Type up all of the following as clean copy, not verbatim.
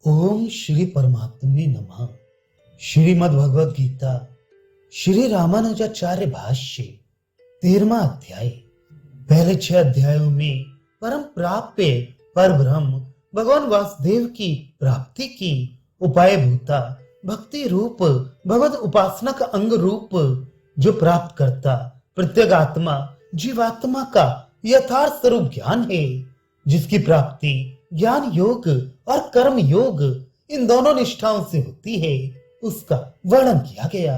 ओम श्री परमात्मे नमः। श्रीमद् भगवद गीता श्री रामानुजाचार्य भाष्य 13वां अध्याय। पहले 6 अध्यायों में परम प्राप्य पर ब्रह्म भगवान वासुदेव की प्राप्ति की उपाय भूता भक्ति रूप भगवत उपासना का अंग रूप जो प्राप्त करता प्रत्येक आत्मा जीवात्मा का यथार्थ स्वरूप ज्ञान है, जिसकी प्राप्ति ज्ञान योग और कर्म योग इन दोनों निष्ठाओं से होती है, उसका वर्णन किया गया।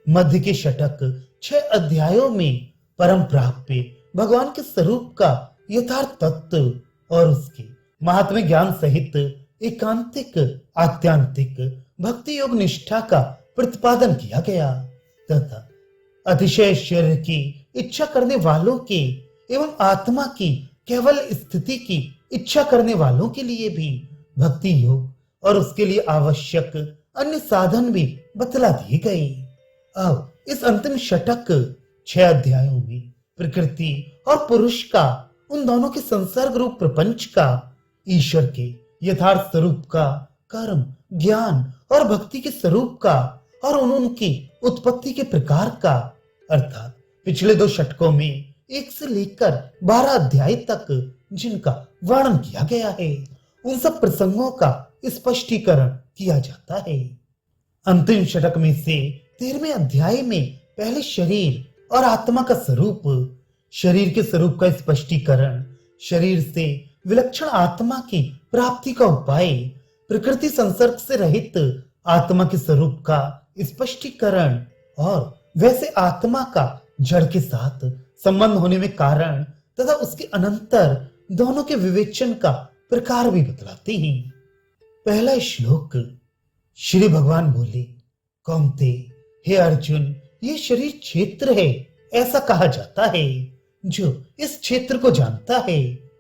मध्य के षटक 6 अध्यायों में परम प्राप्य भगवान के स्वरूप का यथार्थ तत्व और उसके महात्म्य ज्ञान सहित एकांतिक आत्यांतिक भक्ति योग निष्ठा का प्रतिपादन किया गया तथा अतिशय शरीर की इच्छा करने वालों के एवं आत्मा की केवल स्थिति की इच्छा करने वालों के लिए भी भक्ति योग और उसके लिए आवश्यक अन्य साधन भी बतला दिए गए। अब इस अंतिम षटक 6 अध्यायों में प्रकृति और पुरुष का उन दोनों के संसर्ग रूप प्रपंच का ईश्वर के यथार्थ स्वरूप का कर्म ज्ञान और भक्ति के स्वरूप का और उनकी उत्पत्ति के प्रकार का अर्थात पिछले 2 षटकों में 1 से लेकर 12 अध्याय तक जिनका वर्णन किया गया है, उन सब प्रसंगों का स्पष्टीकरण किया जाता है। अंतिम षटक में से 13वें अध्याय में पहले शरीर और आत्मा का स्वरूप, शरीर के स्वरूप का स्पष्टीकरण, शरीर से विलक्षण आत्मा की प्राप्ति का उपाय, प्रकृति संसर्ग से रहित आत्मा के स्वरूप का स्पष्टीकरण और वैसे आत्मा का जड़ के साथ संबंध होने में कारण तथा उसके अनंतर दोनों के विवेचन का प्रकार भी बतलाते हैं। पहला श्लोक। श्री भगवान बोले, कौन्ते, हे अर्जुन, ये शरीर क्षेत्र है ऐसा कहा जाता है। जो इस क्षेत्र को जानता है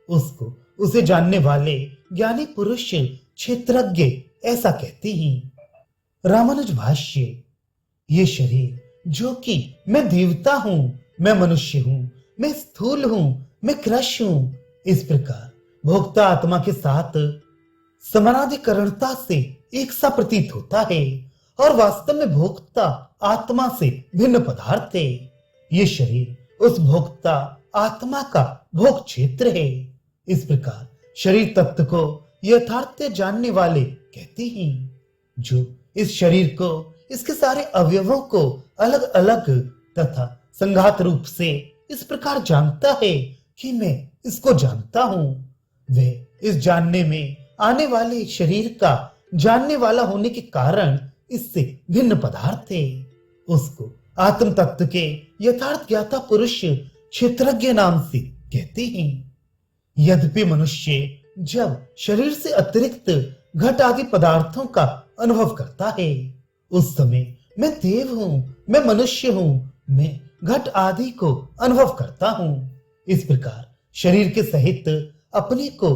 उसको उसे जानने वाले ज्ञानी पुरुष क्षेत्रज्ञ ऐसा कहते हैं। रामानुज भाष्य। ये शरीर जो कि मैं देवता हूं, मैं मनुष्य हूं, मैं स्थूल हूं, मैं कृश हूं, इस प्रकार भोक्ता आत्मा के साथ समानाधिकरणता से एक सा प्रतीत होता है और वास्तव में भोक्ता आत्मा से भिन्न पदार्थ है। ये शरीर उस भोक्ता आत्मा का भोग क्षेत्र है। इस प्रकार शरीर तत्व को यथार्थ जानने वाले कहते हैं। जो इस शरीर को इसके सारे अवयवों को अलग अलग तथा संघात रूप से इस प्रकार जानता है कि मैं इसको जानता हूं, वह इस जानने में आने वाले शरीर का जानने वाला होने के कारण इससे भिन्न पदार्थ है। उसको आत्म तत्व के यथार्थ ज्ञाता पुरुष क्षेत्रज्ञ नाम से कहते हैं। यद्यपि मनुष्य जब शरीर से अतिरिक्त घट आदि पदार्थों का अनुभव करता है, उस समय मैं देव हूं, मैं मनुष्य हूं, मैं घट आदि को अनुभव करता हूं। इस प्रकार शरीर के सहित अपने को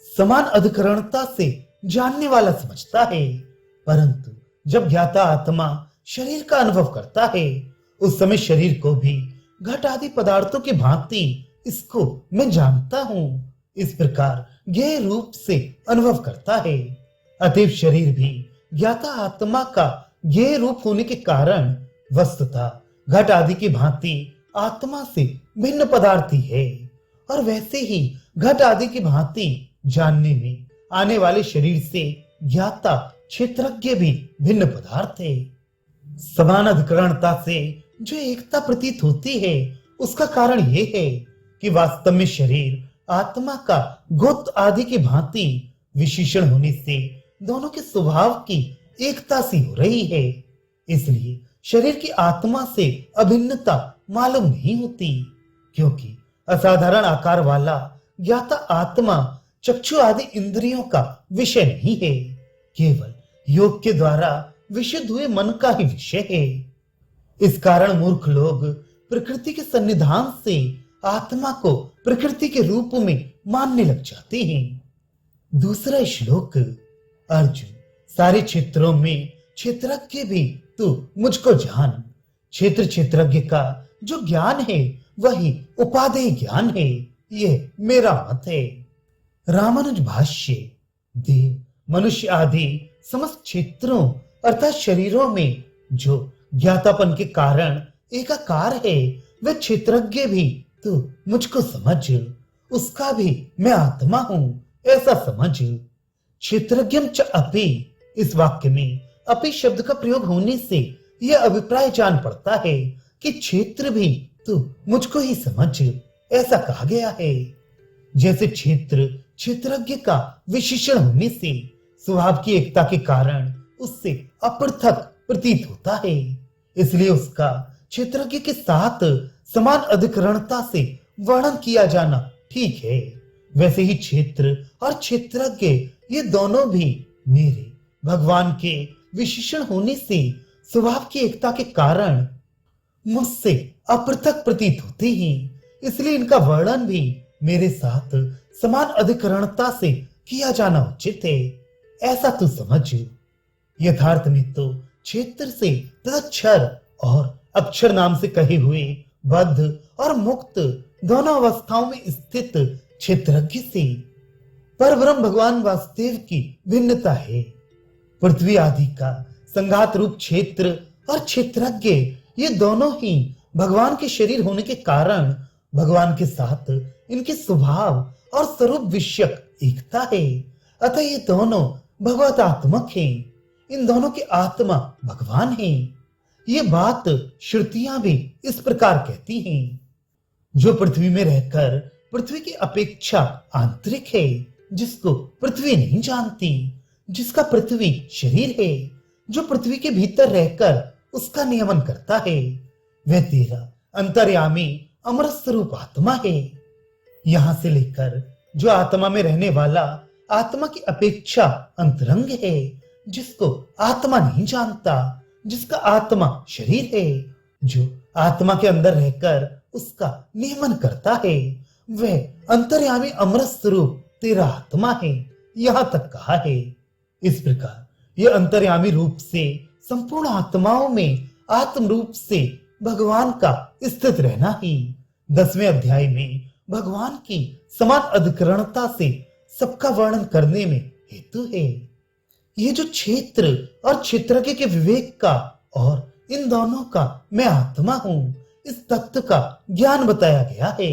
समान अधिकरणता से जानने वाला समझता है, परंतु जब ज्ञाता आत्मा शरीर का अनुभव करता है, उस समय शरीर को भी घट आदि पदार्थों की भांति इसको मैं जानता हूं, इस प्रकार ज्ञेय रूप से अनुभव करता है। अतएव शरीर भी ज्ञाता आत्मा का ज्ञेय रूप होने के कारण वस्तुतः घट आदि की भांति आत्मा से भिन्न पदार्थ ही है और वैसे ही घट आदि की भांति जानने में आने वाले शरीर से ज्ञाता क्षेत्रज्ञ भी भिन्न पदार्थ है। समान अधिकरणता से जो एकता प्रतीत होती है, उसका कारण यह है कि वास्तव में शरीर आत्मा का गोत्र आदि की भांति विशेषण होने से दोनों के स्वभाव की एकता सी हो रही है। इसलिए शरीर की आत्मा से अभिन्नता मालूम नहीं होती, क्योंकि असाधारण आकार वाला ज्ञाता आत्मा चक्षु आदि इंद्रियों का विषय नहीं है, केवल योग के द्वारा विशुद्ध हुए मन का ही विषय है। इस कारण मूर्ख लोग प्रकृति के सन्निधान से आत्मा को प्रकृति के रूप में मानने लग जाते हैं। दूसरा श्लोक। अर्जुन, सारे क्षेत्रों में क्षेत्रज्ञ भी तू मुझको जान। क्षेत्र क्षेत्रज्ञ का जो ज्ञान है वही उपादेय ज्ञान है, ये मेरा मत है। रामानुज भाष्य। देव मनुष्य आदि समस्त क्षेत्रों अर्थात शरीरों में जो ज्ञातापन के कारण एकाकार है, वह क्षेत्रज्ञ भी तू मुझको समझ, उसका भी मैं आत्मा हूं ऐसा समझ। क्षेत्रज्ञम च अपि, इस वाक्य में अपि शब्द का प्रयोग होने से यह अभिप्राय जान पड़ता है कि क्षेत्र भी तू मुझको ही समझ ऐसा कहा गया है। जैसे क्षेत्र क्षेत्रज्ञ का विशेषण होने से स्वभाव की एकता के कारण उससे अपृथक प्रतीत होता है, इसलिए उसका क्षेत्रज्ञ के साथ समान अधिकरणता से वर्णन किया जाना ठीक है। वैसे ही क्षेत्र और क्षेत्रज्ञ ये दोनों भी मेरे भगवान के विशेषण होने से स्वभाव की एकता के कारण मुझसे अपृथक प्रतीत होते हैं, इसलिए इनका वर्णन भी मेरे साथ समान अधिकरणता से किया जाना उचित है ऐसा तू समझ। यथार्थ में तो क्षेत्र से तदक्षर और अक्षर नाम से कहे हुए बद्ध और मुक्त दोनों अवस्थाओं में स्थित क्षेत्रज्ञ से परब्रह्म भगवान वासुदेव की भिन्नता है। पृथ्वी आदि का संघात रूप क्षेत्र और क्षेत्रज्ञ ये दोनों ही भगवान के शरीर होने के कारण भगवान के साथ इनके स्वभाव और स्वरूप विषयक एकता है, अतः ये दोनों भगवतात्मक हैं। इन दोनों की आत्मा भगवान है। ये बात श्रुतियां भी इस प्रकार कहती हैं। जो पृथ्वी में रहकर पृथ्वी की अपेक्षा आंतरिक है, जिसको पृथ्वी नहीं जानती, जिसका पृथ्वी शरीर है, जो पृथ्वी के भीतर रहकर उसका नियमन करता है, वह तेरा अंतर्यामी अमृत स्वरूप आत्मा है। यहां से लेकर जो आत्मा में रहने वाला आत्मा की अपेक्षा अंतरंग है, जिसको आत्मा नहीं जानता, जिसका आत्मा शरीर है, जो आत्मा के अंदर रहकर उसका नियमन करता है, वह अंतर्यामी अमृत स्वरूप तेरा आत्मा है, यहां तक कहा है। इस प्रकार यह अंतर्यामी रूप से संपूर्ण आत्माओं में आत्म रूप से भगवान का स्थित रहना ही 10वें अध्याय में भगवान की समान अधिकरणता से सबका वर्णन करने में हेतु है। ये जो क्षेत्र और क्षेत्रज्ञ के विवेक का और इन दोनों का मैं आत्मा हूं इस तत्व का ज्ञान बताया गया है,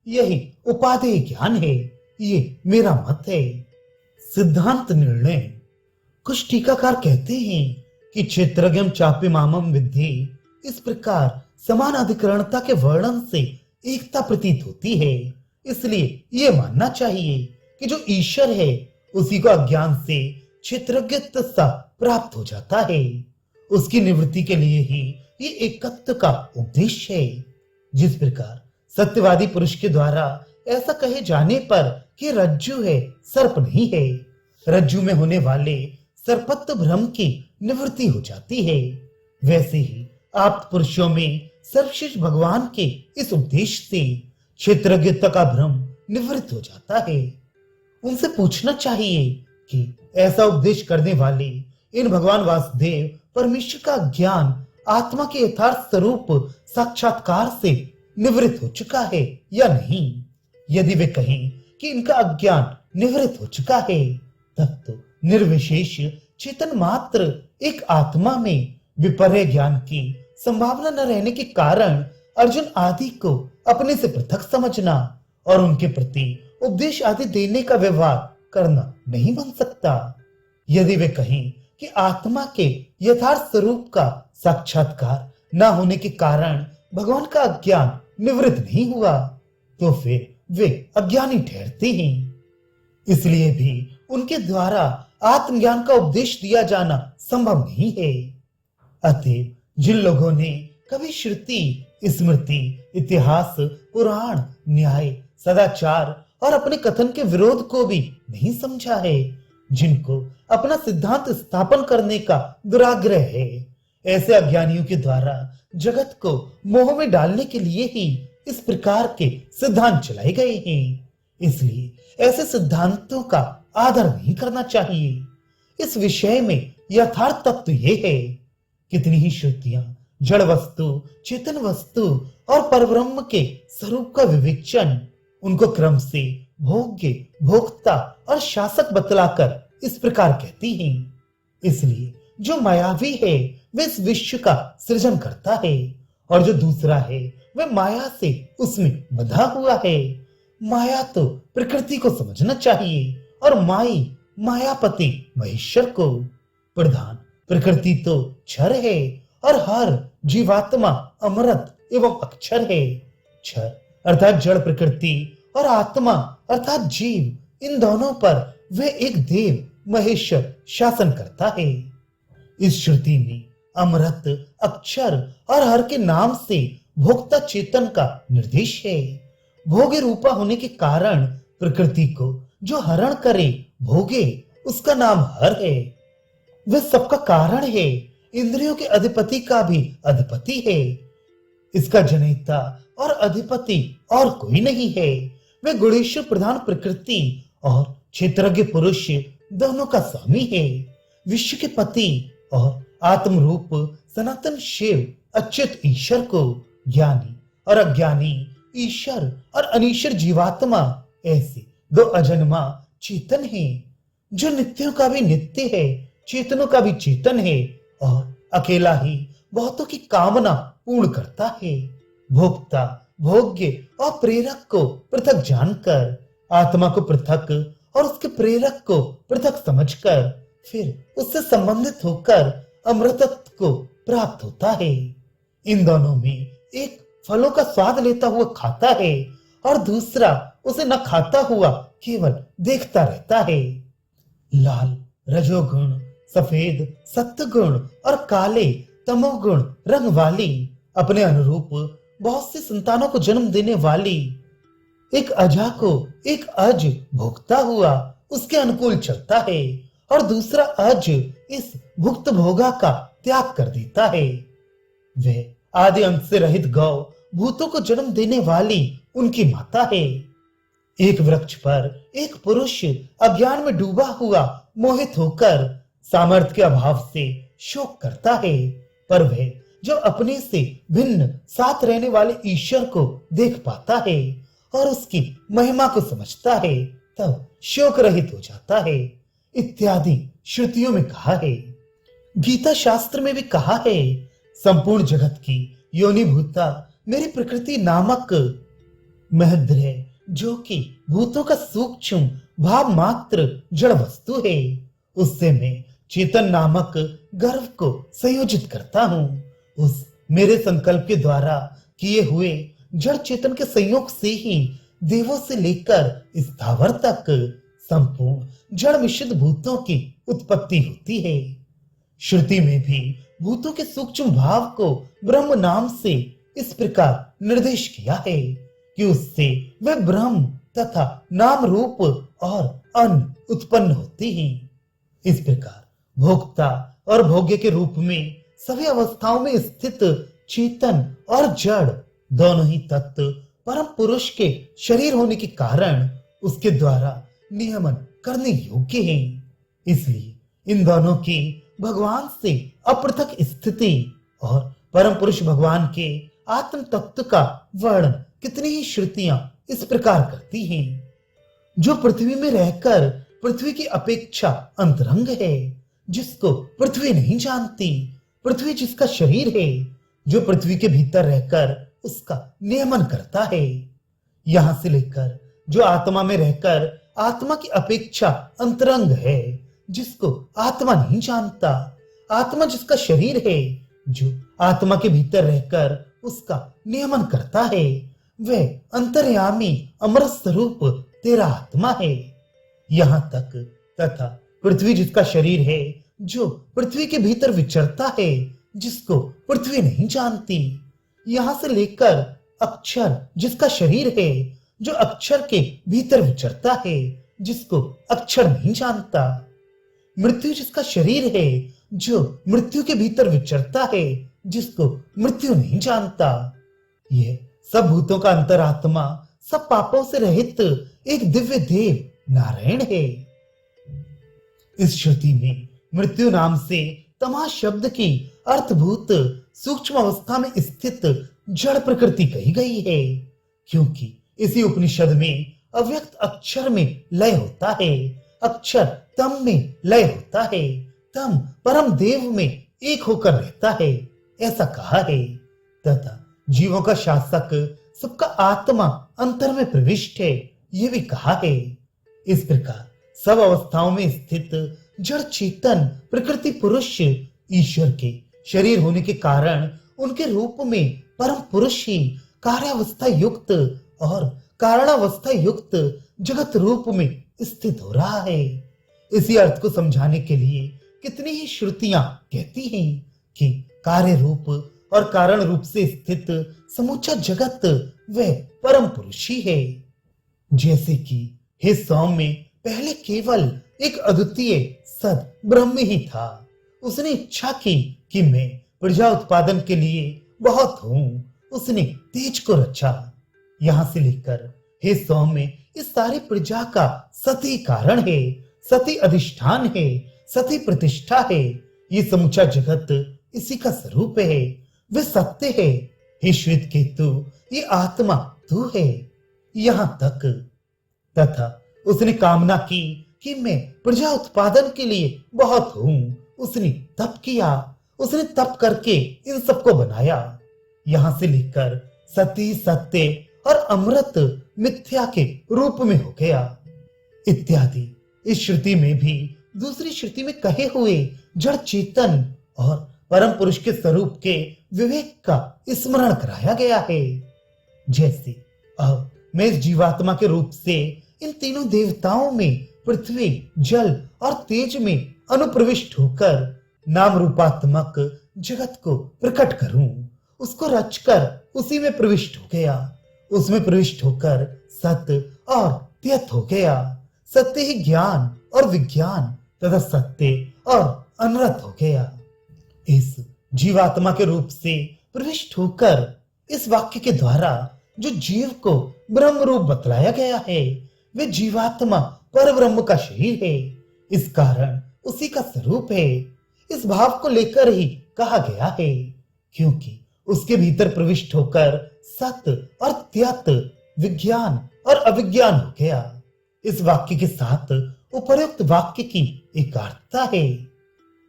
यही उपादेय ज्ञान है, ये मेरा मत है। सिद्धांत निर्णय। कुछ टीकाकार कहते हैं कि क्षेत्रज्ञम चापि मामम विद्धि, इस प्रकार समान अधिकरणता के वर्णन से एकता प्रतीत होती है, इसलिए ये मानना चाहिए कि जो ईश्वर है उसी को अज्ञान से क्षेत्रज्ञता प्राप्त हो जाता है। उसकी निवृत्ति के लिए ही ये एकत्व का उपदेश है। जिस प्रकार सत्यवादी पुरुष के द्वारा ऐसा कहे जाने पर कि रज्जु है सर्प नहीं है, रज्जु में होने वाले सर्पत्व भ्रम की निवृत्ति हो जाती है, वैसे ही आप पुरुषों में सर्वश्रेष्ठ भगवान के इस उपदेश से क्षेत्रज्ञता का भ्रम निवृत्त हो जाता है। उनसे पूछना चाहिए कि ऐसा उपदेश करने वाले इन भगवान वासुदेव परमेश्वर का ज्ञान आत्मा के यथार्थ स्वरूप साक्षात्कार से निवृत्त हो चुका है या नहीं। यदि वे कहें कि इनका अज्ञान निवृत्त हो चुका है, तब तो निर्विशेष चेतन मात्र एक आत्मा में विपर्य ज्ञान की संभावना न रहने के कारण अर्जुन आदि को अपने से पृथक समझना और उनके प्रति उपदेश आदि देने का व्यवहार करना नहीं बन सकता। यदि वे कहें कि आत्मा के यथार्थ स्वरूप का साक्षात्कार न होने के कारण भगवान का अज्ञान निवृत्त नहीं हुआ, तो फिर वे अज्ञानी ठहरते हैं। इसलिए भी उनके द्वारा आत्मज्ञान का उपदेश दिया जाना संभव नहीं है। अतः जिन लोगों ने कभी श्रुति, स्मृति, इतिहास, पुराण, न्याय, सदाचार और अपने कथन के विरोध को भी नहीं समझा है, जिनको अपना सिद्धांत स्थापन करने का दुराग्रह है, ऐसे अज्ञानियों के द्वारा जगत को मोह में डालने के लिए ही इस प्रकार के सिद्धांत चलाए गए हैं। इसलिए ऐसे सिद्धांतों का आदर नहीं करना चाहिए। इस विषय में यथार्थ तत्व यह है, कितनी ही श्रुतियां जड़ वस्तु, चेतन वस्तु और परब्रह्म के स्वरूप का विवेचन, उनको क्रम से भोग्य, भोक्ता और शासक बतलाकर इस प्रकार कहती हैं। इसलिए जो मायावी है वह इस विश्व का सृजन करता है, और जो दूसरा है वह माया से उसमें बंधा हुआ है। माया तो प्रकृति को समझना चाहिए, और माई मायापति महेश्वर को। प्रधान प्रकृति तो क्षर है, और हर जीवात्मा अमृत एवं अक्षर है। क्षर अर्थात जड़ प्रकृति, और आत्मा अर्थात जीव, इन दोनों पर वह एक देव महेश्वर शासन करता है। इस श्रुति में अमृत, अक्षर और हर के नाम से भोक्ता चेतन का निर्देश है। भोगे रूपा होने के कारण प्रकृति को जो हरण करे भोगे, उसका नाम हर है। वह सबका कारण है, इंद्रियों के अधिपति का भी अधिपति है। इसका जनेता और अधिपति और कोई नहीं है। वह गुणेश्वर प्रधान प्रकृति और क्षेत्रज्ञ पुरुष दोनों का स्वामी है। विश्व के पति और आत्म रूप सनातन शिव अच्युत ईश्वर को ज्ञानी और अज्ञानी, ईश्वर और अनीश्वर जीवात्मा, ऐसे दो अजन्मा चेतन हैं, जो नित्यों का भी नित्य है, चेतनों का भी चेतन है, और अकेला ही बहुतों की कामना पूर्ण करता है। भोक्ता, भोग्य और प्रेरक को पृथक जानकर, आत्मा को पृथक और उसके प्रेरक को पृथक समझकर, फिर उससे संबंधित होकर अमृतत्व को प्राप्त होता है। इन दोनों में एक फलों का स्वाद लेता हुआ खाता है, और दूसरा उसे न खाता हुआ केवल देखता रहता है। लाल रजोगुण, सफेद सत्वगुण और काले तमोगुण रंग वाली, अपने अनुरूप बहुत सी संतानों को जन्म देने वाली, एक अजा को एक अज भोगता हुआ उसके अनुकूल चलता है, और दूसरा अज इस भुक्त भोगा का त्याग कर देता है। वह आदि अंत से रहित गौ भूतों को जन्म देने वाली उनकी माता है। एक वृक्ष पर एक पुरुष अज्ञान में डूबा हुआ मोहित होकर सामर्थ्य के अभाव से शोक करता है, पर वह जो अपने से भिन्न साथ रहने वाले ईश्वर को देख पाता है और उसकी महिमा को समझता है, तब शोक रहित हो जाता है। इत्यादि श्रुतियों में कहा है। गीता शास्त्र में भी कहा है, संपूर्ण जगत की योनिभूता मेरी प्रकृति नामक महद्र है, जो कि भूतों का सूक्ष्म भाव मात्र जड़ वस्तु है। उससे मैं चेतन नामक गर्भ को संयोजित करता हूँ। उस मेरे संकल्प के द्वारा किए हुए जड़ चेतन के संयोग से ही देवों से लेकर स्थावर तक संपूर्ण जड़ मिश्रित भूतों की उत्पत्ति होती है। श्रुति में भी भूतों के सूक्ष्म भाव को ब्रह्म नाम से इस प्रकार निर्देश किया है कि उससे वह ब्रह्म तथा नाम रूप और अन्न उत्पन्न होते हैं। इस प्रकार भोक्ता और भोग्य के रूप में सभी अवस्थाओं में स्थित चेतन और जड़ दोनों ही तत्व परम पुरुष के शरीर होने के कारण उसके द्वारा नियमन करने योग्य हैं। इसलिए इन दोनों की भगवान से अपृथक स्थिति और परम पुरुष भगवान के आत्म तत्व का वर्णन कितनी ही श्रुतियां इस प्रकार करती हैं। जो पृथ्वी में रहकर पृथ्वी की अपेक्षा अंतरंग है, जिसको पृथ्वी नहीं जानती, पृथ्वी जिसका शरीर है, जो पृथ्वी के भीतर रहकर उसका नियमन करता है। यहां से लेकर जो आत्मा में रहकर आत्मा की अपेक्षा अंतरंग है, जिसको आत्मा नहीं जानता, आत्मा जिसका शरीर है, जो आत्मा के भीतर रहकर उसका नियमन करता है, वह अंतर्यामी अमृत स्वरूप तेरा आत्मा है। यहां तक तथा पृथ्वी जिसका शरीर है, जो पृथ्वी के भीतर विचरता है, जिसको पृथ्वी नहीं जानती, यहां से लेकर अक्षर जिसका शरीर है, जो अक्षर के भीतर विचरता है, जिसको अक्षर नहीं जानता, मृत्यु जिसका शरीर है, जो मृत्यु के भीतर विचरता है, जिसको मृत्यु नहीं जानता। यह सब भूतों का अंतरात्मा, सब पापों से रहित एक दिव्य देव नारायण है। इस श्रुति में मृत्यु नाम से तमाम शब्द की अर्थभूत सूक्ष्म अवस्था में स्थित जड़ प्रकृति कही गई है, क्योंकि इसी उपनिषद में अव्यक्त अक्षर में लय होता है, अक्षर तम में लय होता है, तम परम देव में एक होकर रहता है, ऐसा कहा है। तथा जीवों का शासक सबका आत्मा अंतर में प्रविष्ट है, ये भी कहा है। इस प्रकार सब अवस्थाओं में स्थित जड़ चेतन प्रकृति पुरुष ईश्वर के शरीर होने के कारण उनके रूप में परम पुरुष ही कार्यावस्था युक्त और कारणावस्था युक्त जगत रूप में स्थित हो रहा है। इसी अर्थ को समझाने के लिए कितनी ही श्रुतियां कहती हैं कि कार्य रूप और कारण रूप से स्थित समूचा जगत वह परम पुरुष ही है। जैसे कि हे सौम्य पहले केवल एक अद्वितीय सद ब्रह्म ही था। उसने इच्छा की कि मैं प्रजा उत्पादन के लिए बहुत हूं। उसने तेज को रचा। यहां से लेकर हे सौम्य इस सारी प्रजा का सती कारण है, सती अधिष्ठान है, सती प्रतिष्ठा है। ये समूचा जगत इसी का स्वरूप है, वह सत्य है। हे श्वेत केतु ये आत्मा तू है। यहां तक तथा उसने कामना की कि मैं प्रजा उत्पादन के लिए बहुत हूं। उसने तप किया, उसने तप करके इन सबको बनाया। यहां से लेकर सती सत्य और अमृत मिथ्या के रूप में हो गया इत्यादि। इस श्रुति में भी दूसरी श्रुति में कहे हुए जड़ चेतन और परम पुरुष के स्वरूप के विवेक का स्मरण कराया गया है। जैसे अब मैं इस जीवात्मा के रूप से इन तीनों देवताओं में पृथ्वी जल और तेज में अनुप्रविष्ट होकर नाम रूपात्मक जगत को प्रकट करूं, उसको रचकर उसी में प्रविष्ट हो गया। उसमें प्रविष्ट होकर सत्य और त्यत हो गया। सत्य ही ज्ञान और विज्ञान तथा सत्य और अनर्थ हो गया। इस जीवात्मा के रूप से प्रविष्ट होकर इस वाक्य के द्वारा जो जीव को ब्रह्म रूप बतलाया गया है, वे जीवात्मा पर ब्रह्म का शरीर है। इस कारण उसी का स्वरूप है। इस भाव को लेकर ही कहा गया है, क्योंकि उसके भीतर प्रविष्ट होकर सत्य और त्यत विज्ञान और अविज्ञान हो गया। इस वाक्य के साथ उपर्युक्त वाक्य की एकार्थता है।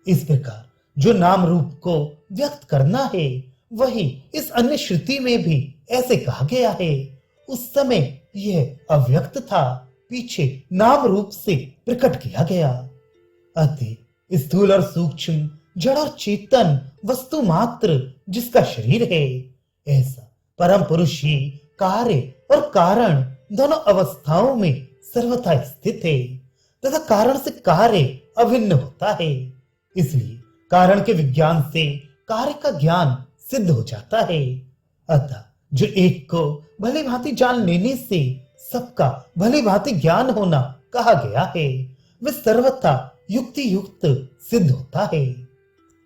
इस प्रकार जो नाम रूप को व्यक्त करना है, वही इस अन्य श्रुति में भी ऐसे कहा गया है। उस समय यह अव्यक्त था, पीछे नाम रूप से प्रकट किया गया। अतः स्थूल और सूक्ष्म जड़ और चेतन वस्तु मात्र जिसका शरीर है, ऐसा परम पुरुष ही कार्य और कारण दोनों अवस्थाओं में सर्वथा स्थित है तथा कारण से कार्य अभिन्न होता है। इसलिए कारण के विज्ञान से कार्य का ज्ञान सिद्ध हो जाता है। अतः जो एक को भली भांति जान लेने से सबका भली भांति ज्ञान होना कहा गया है, वह सर्वथा युक्ति युक्त सिद्ध होता है।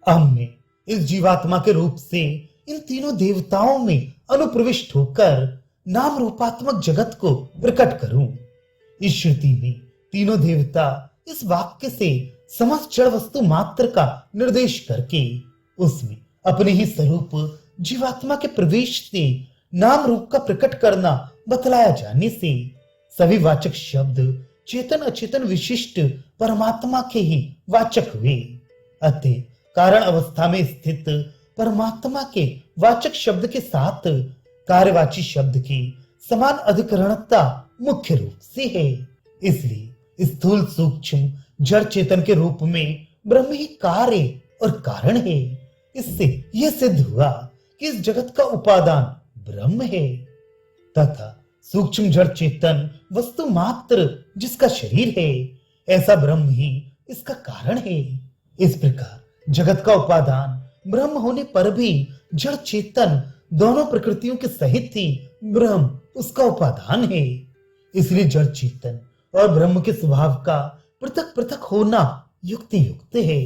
अब मैं इस जीवात्मा के रूप से इन तीनों देवताओं में अनुप्रविष्ट होकर नाम रूपात्मक जगत को प्रकट करूं। इस श्रुति में तीनों देवता इस वाक्य से समस्त जड़ वस्तु मात्र का निर्देश करके उसमें अपने ही स्वरूप जीवात्मा के प्रवेश से नाम रूप का प्रकट करना बतलाया जाने से सभी वाचक शब्द चेतन अचेतन विशिष्ट परमात्मा के ही वाचक हुए। अतः कारण अवस्था में स्थित परमात्मा के वाचक शब्द के साथ कार्यवाची शब्द की समान अधिकरणता मुख्य रूप से है। इसलिए स्थूल सूक्ष्म जड़ चेतन के रूप में ब्रह्म ही कार्य और कारण है। इससे यह सिद्ध हुआ कि इस जगत का उपादान ब्रह्म है तथा सूक्ष्म जड़ चेतन वस्तु मात्र जिसका शरीर है, ऐसा ब्रह्म ही इसका कारण है। इस प्रकार जगत का उपादान ब्रह्म होने पर भी जड़ चेतन दोनों प्रकृतियों के सहित ही ब्रह्म उसका उपादान है। इसलिए जड़ चेतन और ब्रह्म के स्वभाव का पृथक पृथक होना युक्ति युक्त है।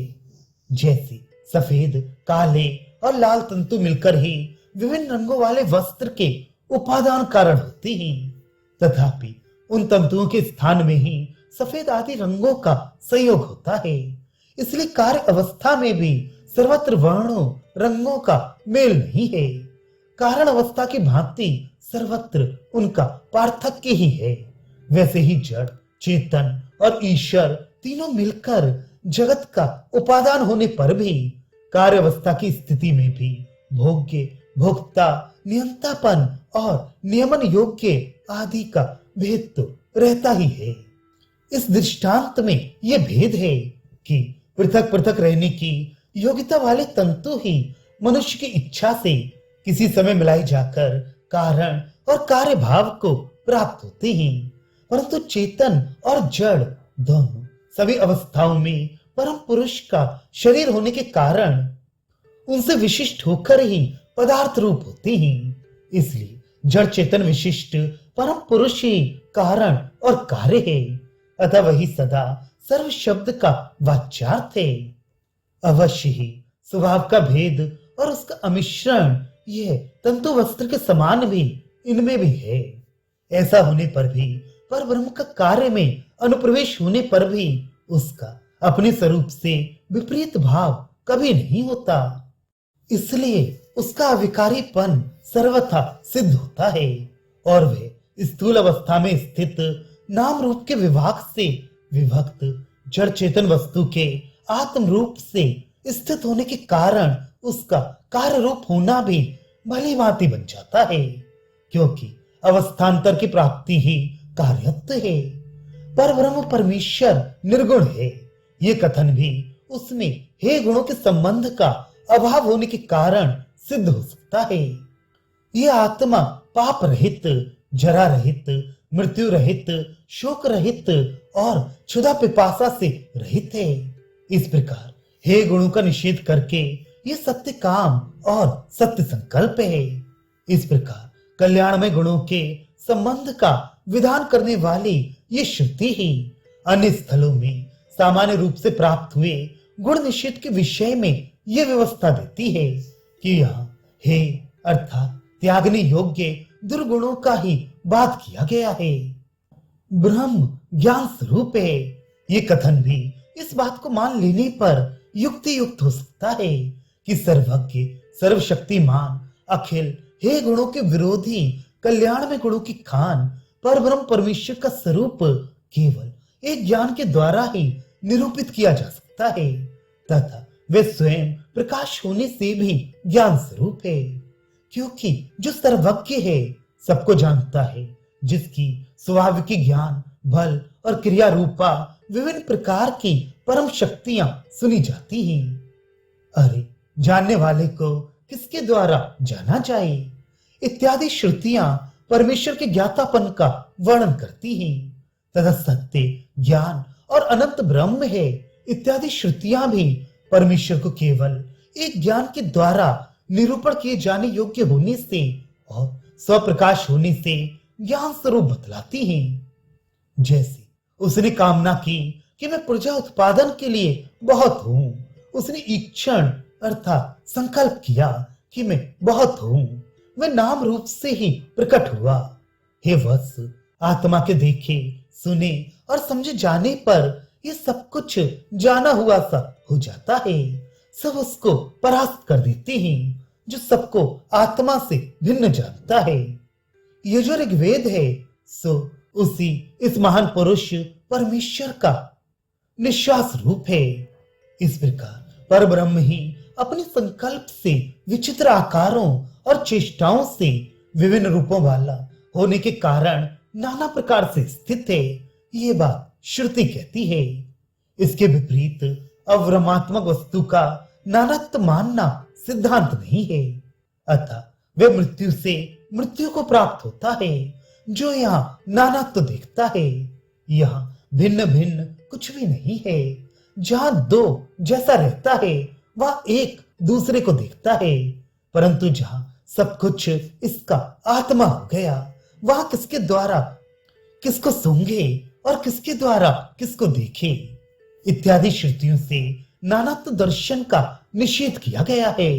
जैसे सफेद काले और लाल तंतु मिलकर ही विभिन्न रंगों वाले वस्त्र के उपादान कारण होते हैं, तथापि उन तंतुओं के स्थान में ही सफेद आदि रंगों का संयोग होता है। इसलिए कार्य अवस्था में भी सर्वत्र वर्णों रंगों का मेल नहीं है। कारण अवस्था की भांति सर्वत्र उनका पार्थक्य ही है। वैसे ही जड़ चेतन और ईश्वर तीनों मिलकर जगत का उपादान होने पर भी कार्य अवस्था की स्थिति में भी भोग्य, भोक्ता, नियंतापन और नियमन योग्य आदि का भेद तो रहता ही है। इस दृष्टांत में यह भेद है कि पृथक पृथक रहने की योग्यता वाले तंतु ही मनुष्य की इच्छा से किसी समय मिलाए जाकर कारण और कार्य भाव को प्राप्त होते हैं, परंतु चेतन और जड़ दोनों सभी अवस्थाओं में परम पुरुष का शरीर होने के कारण उनसे विशिष्ट होकर ही पदार्थ रूप होते हैं। इसलिए जड़ चेतन विशिष्ट परम पुरुष ही कारण और कार्य है, अतः वही सदा सर्व शब्द का वाच्यार्थ है। अवश्य ही स्वभाव का भेद और उसका अमिश्रण यह तंतु वस्त्र के समान भी इनमें भी है। ऐसा होने पर भी पर ब्रह्म का कार्य में अनुप्रवेश होने पर भी उसका अपने स्वरूप से विपरीत भाव कभी नहीं होता, इसलिए उसका अविकारीपन सर्वथा सिद्ध होता है और वह स्थूल अवस्था में स्थित नाम रूप के विभाग से विभक्त जड़ चेतन वस्तु के आत्म रूप से स्थित होने के कारण उसका कार्य रूप होना भी भली भांति बन जाता है, क्योंकि अवस्थांतर की प्राप्ति ही कार्यत्व है। पर ब्रह्म परमेश्वर निर्गुण है, ये कथन भी उसमें हे गुणों के संबंध का अभाव होने के कारण सिद्ध हो सकता है। ये आत्मा पाप रहित, जरा रहित, मृत्यु रहित, शोक रहित और क्षुधा पिपासा से रहित है। इस प्रकार हे गुणों का निषेध करके ये सत्य काम और सत्य संकल्प है। इस प्रकार कल्याण में गुणों के संबंध का विधान करने वाली ये श्रुति ही अन्य स्थलों में सामान्य रूप से प्राप्त हुए गुण निषेध के विषय में ये व्यवस्था देती है कि यहाँ हे अर्थात त्यागने योग्य दुर्गुणों का ही बात किया गया है। ब्रह्म ज्ञान स्वरूप है, ये कथन भी इस बात को मान लेने पर युक्ति युक्त हो सकता है कि सर्वज्ञ, सर्वशक्तिमान, अखिल हे गुणों के विरोधी, कल्याण में गुणों की खान पर ब्रह्म परमेश्वर का स्वरूप केवल एक ज्ञान के द्वारा ही निरूपित किया जा सकता है तथा वे स्वयं प्रकाश होने से भी ज्ञान स्वरूप है, क्योंकि जो सर्वज्ञ है, सबको जानता है, जिसकी स्वाभाविक ज्ञान, बल और क्रिया रूपा विभिन्न प्रकार की परम शक्तियां सुनी जाती हैं। अरे जानने वाले को किसके द्वारा जाना जाए इत्यादि श्रुतियां परमेश्वर के ज्ञातापन का वर्णन करती हैं तथा सत्य, ज्ञान और अनंत ब्रह्म है इत्यादि श्रुतियां भी परमेश्वर को केवल एक ज्ञान के द्वारा निरूपण किए जाने योग्य होने से और स्वप्रकाश होने से ज्ञान स्वरूप बतलाती हैं। जैसे उसने कामना की कि मैं प्रजा उत्पादन के लिए बहुत हूं, उसने इच्छण अर्थात संकल्प किया कि मैं बहुत हूं, वह नाम रूप से ही प्रकट हुआ। हे वत्स, आत्मा के देखे, सुने और समझे जाने पर ये सब कुछ जाना हुआ सा हो जाता है, सब उसको परास्त कर देते हैं जो सबको आत्मा से भिन्न जानता है। ये जो ऋग्वेद है सो उसी इस महान पुरुष परमेश्वर का निश्वास रूप है। इस प्रकार पर ब्रह्म ही अपने संकल्प से विचित्र आकारों और चेष्टाओं से विभिन्न रूपों वाला होने के कारण नाना प्रकार से स्थित है, ये बात श्रुति कहती है। इसके विपरीत अब्रह्मात्मक वस्तु का नानात्व मानना सिद्धांत नहीं है, अतः वह मृत्यु से मृत्यु को प्राप्त होता है। जो यहाँ नानात्व देखता है, यहाँ भिन्न भिन्न कुछ भी नहीं है। जहां दो जैसा रहता है वह एक दूसरे को देखता है, परंतु जहां सब कुछ इसका आत्मा हो गया, वह किसके द्वारा किसको सूंघे और किसके द्वारा किसको देखे इत्यादि श्रुतियों से नानात्व दर्शन का निषेध किया गया है।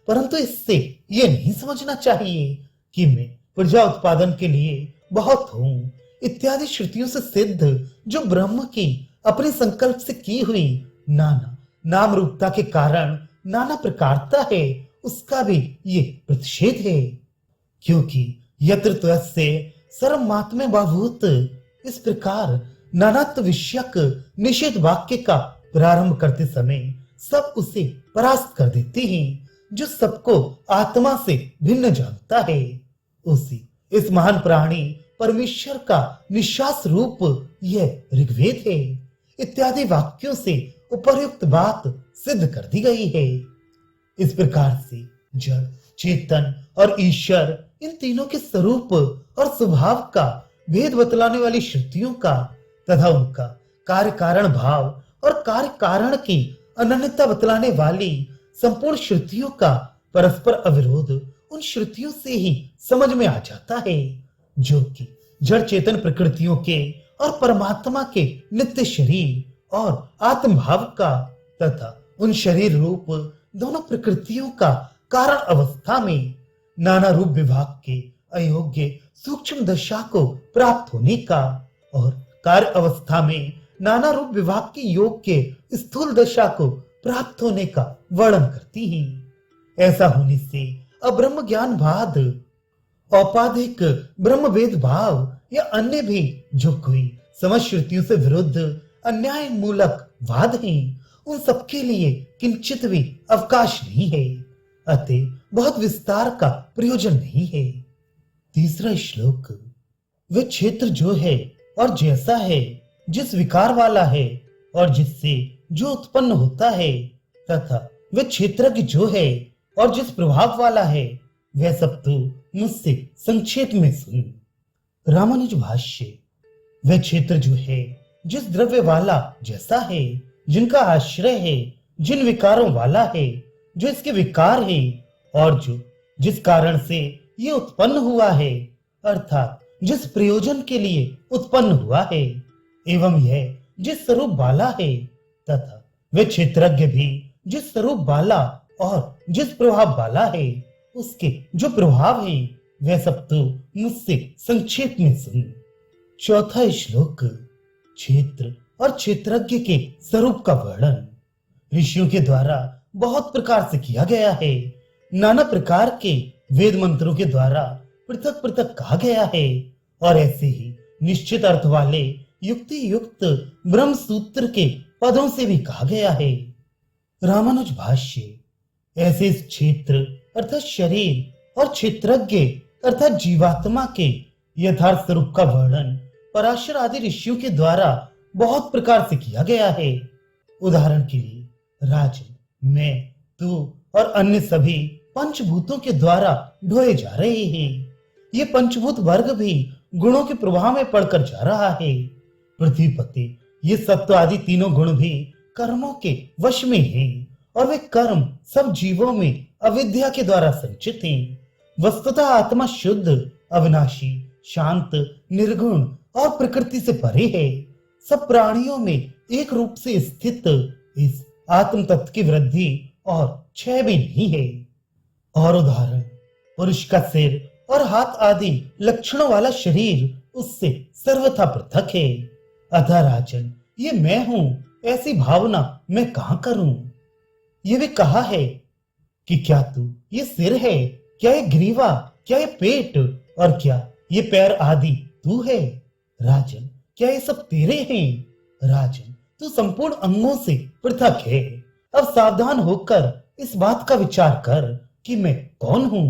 परंतु इससे यह नहीं समझना चाहिए कि मैं प्रजा उत्पादन के लिए बहुत हूं इत्यादि श्रुतियों से सिद्ध जो ब्रह्म की अपने संकल्प से की हुई नाना नाम रूपता के कारण नाना प्रकारता है, उसका भी ये प्रतिषेध है। क्योंकि यत्र त्वस्य सर्वमात्मे बभूत, इस प्रकार नानात्व विषयक निषेध वाक्य का प्रारंभ करते समय सब उसे परास्त कर देते हैं। जो सबको आत्मा से भिन्न जानता है, उसी इस महान प्राणी परमेश्वर का निश्वास रूप यह ऋग्वेद है इत्यादि वाक्यों से उपर्युक्त बात सिद्ध कर दी गई है। इस प्रकार से जड़, चेतन और ईश्वर इन तीनों के स्वरूप और स्वभाव का भेद बतलाने वाली श्रुतियों का तथा उनका कार्य कारण भाव और कार्य कारण की अनन्यता बतलाने वाली संपूर्ण श्रुतियों का परस्पर अविरोध उन श्रुतियों से ही समझ में आ जाता है, जो कि जड़ चेतन प्रकृतियों के और परमात्मा के नित्य शरीर और आत्म भाव का तथा उन शरीर रूप दोनों प्रकृतियों का कारण अवस्था में नाना रूप विभाग के अयोग्य सूक्ष्म दशा को प्राप्त होने का और कार्य अवस्था में नाना रूप विभाग के योग के स्थूल दशा को प्राप्त होने का वर्णन करती हैं। ऐसा होने से अब्रह्म ज्ञान भाद, औपाधिक ब्रह्म वेद भाव या अन्य भी जो कोई समझ श्रुतियों से विरुद्ध अन्याय मूलक वाद हैं, उन सबके लिए किंचित भी अवकाश नहीं है, अतः बहुत विस्तार का प्रयोजन नहीं है। तीसरा श्लोक, वह क्षेत्र जो है और जैसा है, जिस विकार वाला है और जिससे जो उत्पन्न होता है, तथा वह क्षेत्रज्ञ जो है और जिस प्रभाव वाला है, वह सब तो मुझसे संक्षेप में सुन। रामानुज भाष्य, वह क्षेत्र जो है, जिस द्रव्य वाला जैसा है, जिनका आश्रय है, जिन विकारों वाला है, जो इसके विकार है और जो जिस कारण से ये उत्पन्न हुआ है, अर्थात जिस प्रयोजन के लिए उत्पन्न हुआ है, एवं यह जिस स्वरूप वाला है, तथा वह क्षेत्रज्ञ भी जिस स्वरूप वाला और जिस प्रभाव वाला है, उसके जो प्रभाव है, वह सब तो मुझसे संक्षेप में सुन। चौथा श्लोक, क्षेत्र और क्षेत्रज्ञ के स्वरूप का वर्णन ऋषियों के द्वारा बहुत प्रकार से किया गया है। नाना प्रकार के वेद मंत्रों के द्वारा पृथक पृथक कहा गया है और ऐसे ही निश्चित अर्थ वाले युक्ति युक्त ब्रह्म सूत्र के पदों से भी कहा गया है। रामानुज भाष्य, ऐसे इस क्षेत्र अर्थात शरीर और क्षेत्रज्ञ अर्थात जीवात्मा के यथार्थ स्वरूप का वर्णन पराशर आदि ऋषियों के द्वारा बहुत प्रकार से किया गया है। उदाहरण के लिए राजन, मैं, तू और अन्य सभी पंचभूतों के द्वारा ढोए जा रहे हैं। ये पंचभूत वर्ग भी गुणों के प्रभाव में पड़कर जा रहा है। पृथ्वीपति, ये सत्व आदि तीनों गुण भी कर्मों के वश में हैं और वे कर्म सब जीवों में अविद्या के द्वारा संचित हैं। वस्तुतः आत्मा शुद्ध, अविनाशी, शांत, निर्गुण और प्रकृति से परे है। सब प्राणियों में एक रूप से स्थित इस आत्म तत्व की वृद्धि और क्षय भी नहीं है। और उदाहरण, पुरुष का सिर और हाथ आदि लक्षणों वाला शरीर उससे सर्वथा पृथक है। अतः राजन, ये मैं हूं ऐसी भावना मैं कहां करूं? ये भी कहा है कि क्या तू ये सिर है, क्या ये ग्रीवा, क्या ये पेट और क्या ये पैर आदि तू है? राजन, क्या ये सब तेरे हैं? राजन, तू संपूर्ण अंगों से पृथक है। अब सावधान होकर इस बात का विचार कर कि मैं कौन हूं।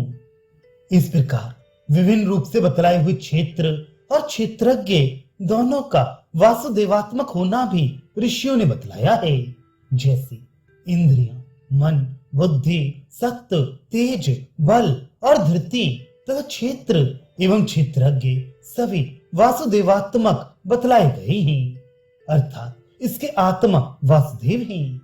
इस प्रकार विभिन्न रूप से बतलाए हुए क्षेत्र और क्षेत्रज्ञ दोनों का वासुदेवात्मक होना भी ऋषियों ने बतलाया है। जैसे इंद्रियां, मन, बुद्धि, सत्व, तेज, बल और धृति तथा क्षेत्र एवं क्षेत्रज्ञ सभी वासुदेवात्मक बतलाए गए हैं, अर्थात इसके आत्मा वासुदेव हैं।